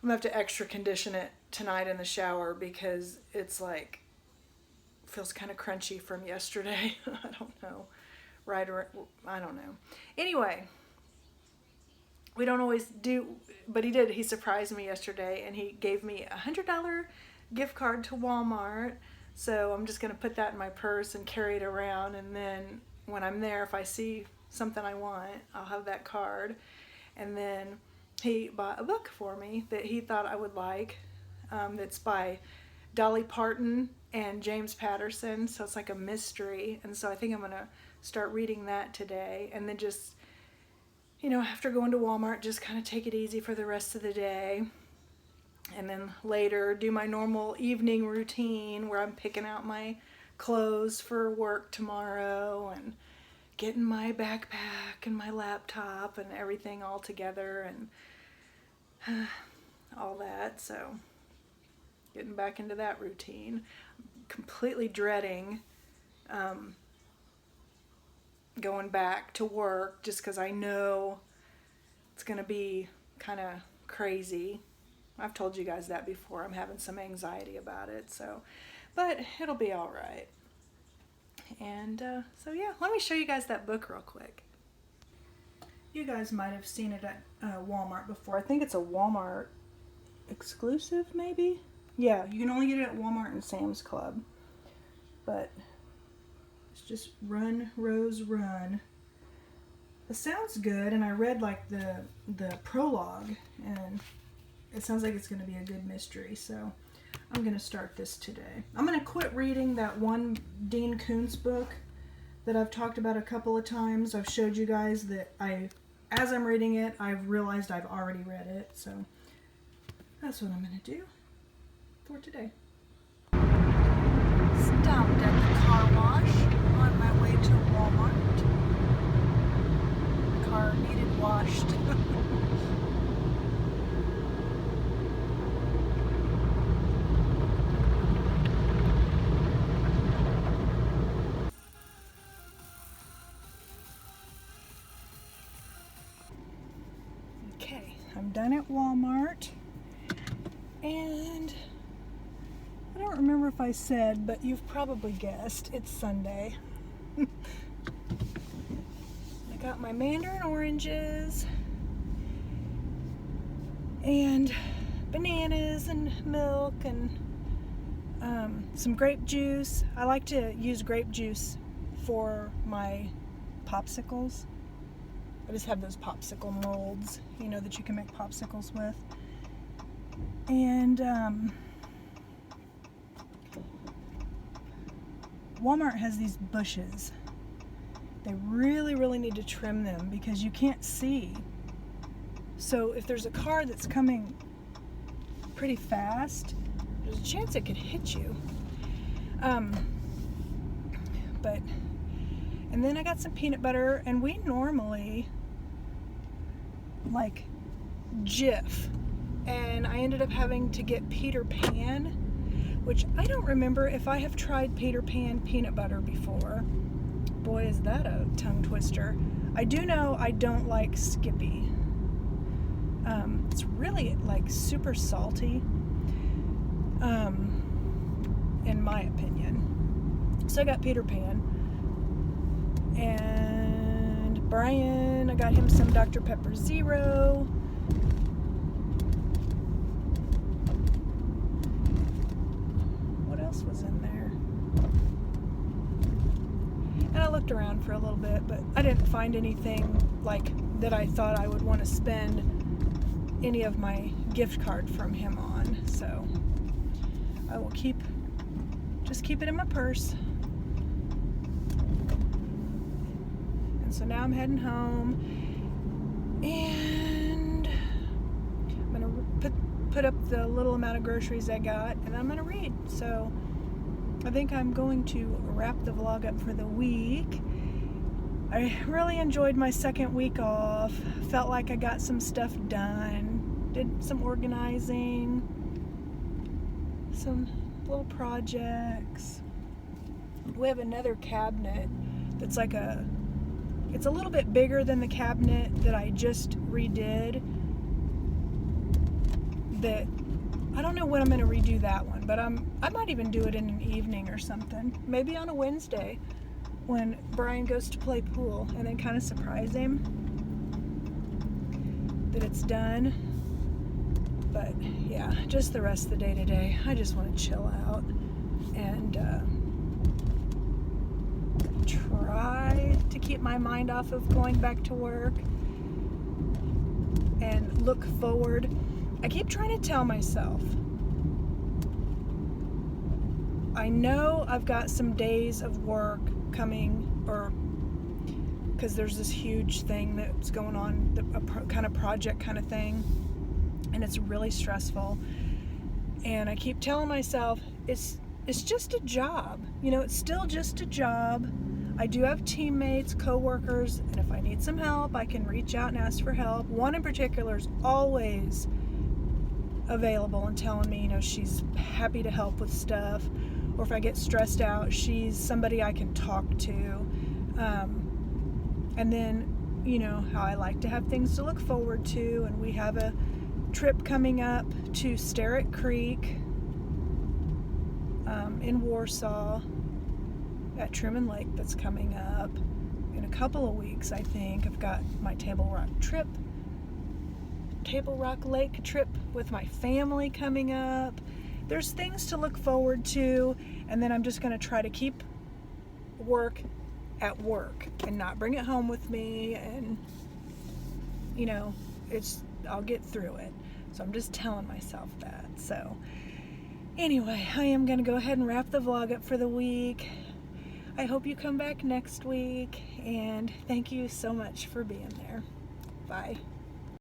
S1: I'm gonna have to extra condition it tonight in the shower, because it's like feels kind of crunchy from yesterday. I don't know. I don't know. Anyway, we don't always do, but he did. He surprised me yesterday, and he gave me a $100 gift card to Walmart. So I'm just gonna put that in my purse and carry it around, and then when I'm there, if I see something I want, I'll have that card. And then he bought a book for me that he thought I would like, that's by Dolly Parton and James Patterson, so it's like a mystery. And so I think I'm going to start reading that today, and then just, after going to Walmart, just kind of take it easy for the rest of the day. And then later do my normal evening routine where I'm picking out my clothes for work tomorrow and getting my backpack and my laptop and everything all together and all that. So getting back into that routine. I'm completely dreading going back to work, just because I know it's going to be kind of crazy. I've told you guys that before. I'm having some anxiety about it. So, but it'll be all right. And so yeah, let me show you guys that book real quick. You guys might have seen it at Walmart before. I think it's a Walmart exclusive, maybe? Yeah, you can only get it at Walmart and Sam's Club. But it's just Run, Rose, Run. It sounds good, and I read like the prologue, and it sounds like it's going to be a good mystery, so I'm going to start this today. I'm going to quit reading that one Dean Koontz book that I've talked about a couple of times. I've showed you guys that as I'm reading it, I've realized I've already read it. So that's what I'm going to do for today. Stopped at the car wash on my way to Walmart. The car needed washed. I'm done at Walmart, and I don't remember if I said, but you've probably guessed, it's Sunday. I got my mandarin oranges and bananas and milk and some grape juice. I like to use grape juice for my popsicles. I just have those popsicle molds, that you can make popsicles with. And Walmart has these bushes. They really, really need to trim them because you can't see. So if there's a car that's coming pretty fast, there's a chance it could hit you. And then I got some peanut butter, and we normally like Jif, and I ended up having to get Peter Pan, which I don't remember if I have tried Peter Pan peanut butter before. Boy, is that a tongue twister. I do know I don't like Skippy. It's really like super salty, in my opinion. So I got Peter Pan. And Brian, I got him some Dr. Pepper Zero. I looked around for a little bit, but I didn't find anything like that I thought I would want to spend any of my gift card from him on. So I will just keep it in my purse. And so now I'm heading home, and I'm gonna put up the little amount of groceries I got, and I'm gonna read. So I think I'm going to wrap the vlog up for the week. I really enjoyed my second week off. Felt like I got some stuff done. Did some organizing, some little projects. We have another cabinet that's like it's a little bit bigger than the cabinet that I just redid. That I don't know when I'm going to redo that one, but I might even do it in an evening or something. Maybe on a Wednesday when Brian goes to play pool, and then kind of surprise him that it's done. But yeah, just the rest of the day today, I just want to chill out and try to keep my mind off of going back to work and look forward. I keep trying to tell myself, I know I've got some days of work coming, or because there's this huge thing that's going on, a kind of project kind of thing, and it's really stressful. And I keep telling myself, it's just a job. You know, it's still just a job. I do have teammates, co-workers, and if I need some help, I can reach out and ask for help. One in particular is always available and telling me, you know, she's happy to help with stuff, or if I get stressed out, she's somebody I can talk to. And then, you know, how I like to have things to look forward to, and we have a trip coming up to Sterrett Creek in Warsaw at Truman Lake that's coming up in a couple of weeks, I think. I've got my Table Rock Lake trip with my family coming up. There's things to look forward to, and then I'm just going to try to keep work at work and not bring it home with me, and you know, I'll get through it. So I'm just telling myself that. So anyway, I am going to go ahead and wrap the vlog up for the week. I hope you come back next week, and thank you so much for being there. Bye.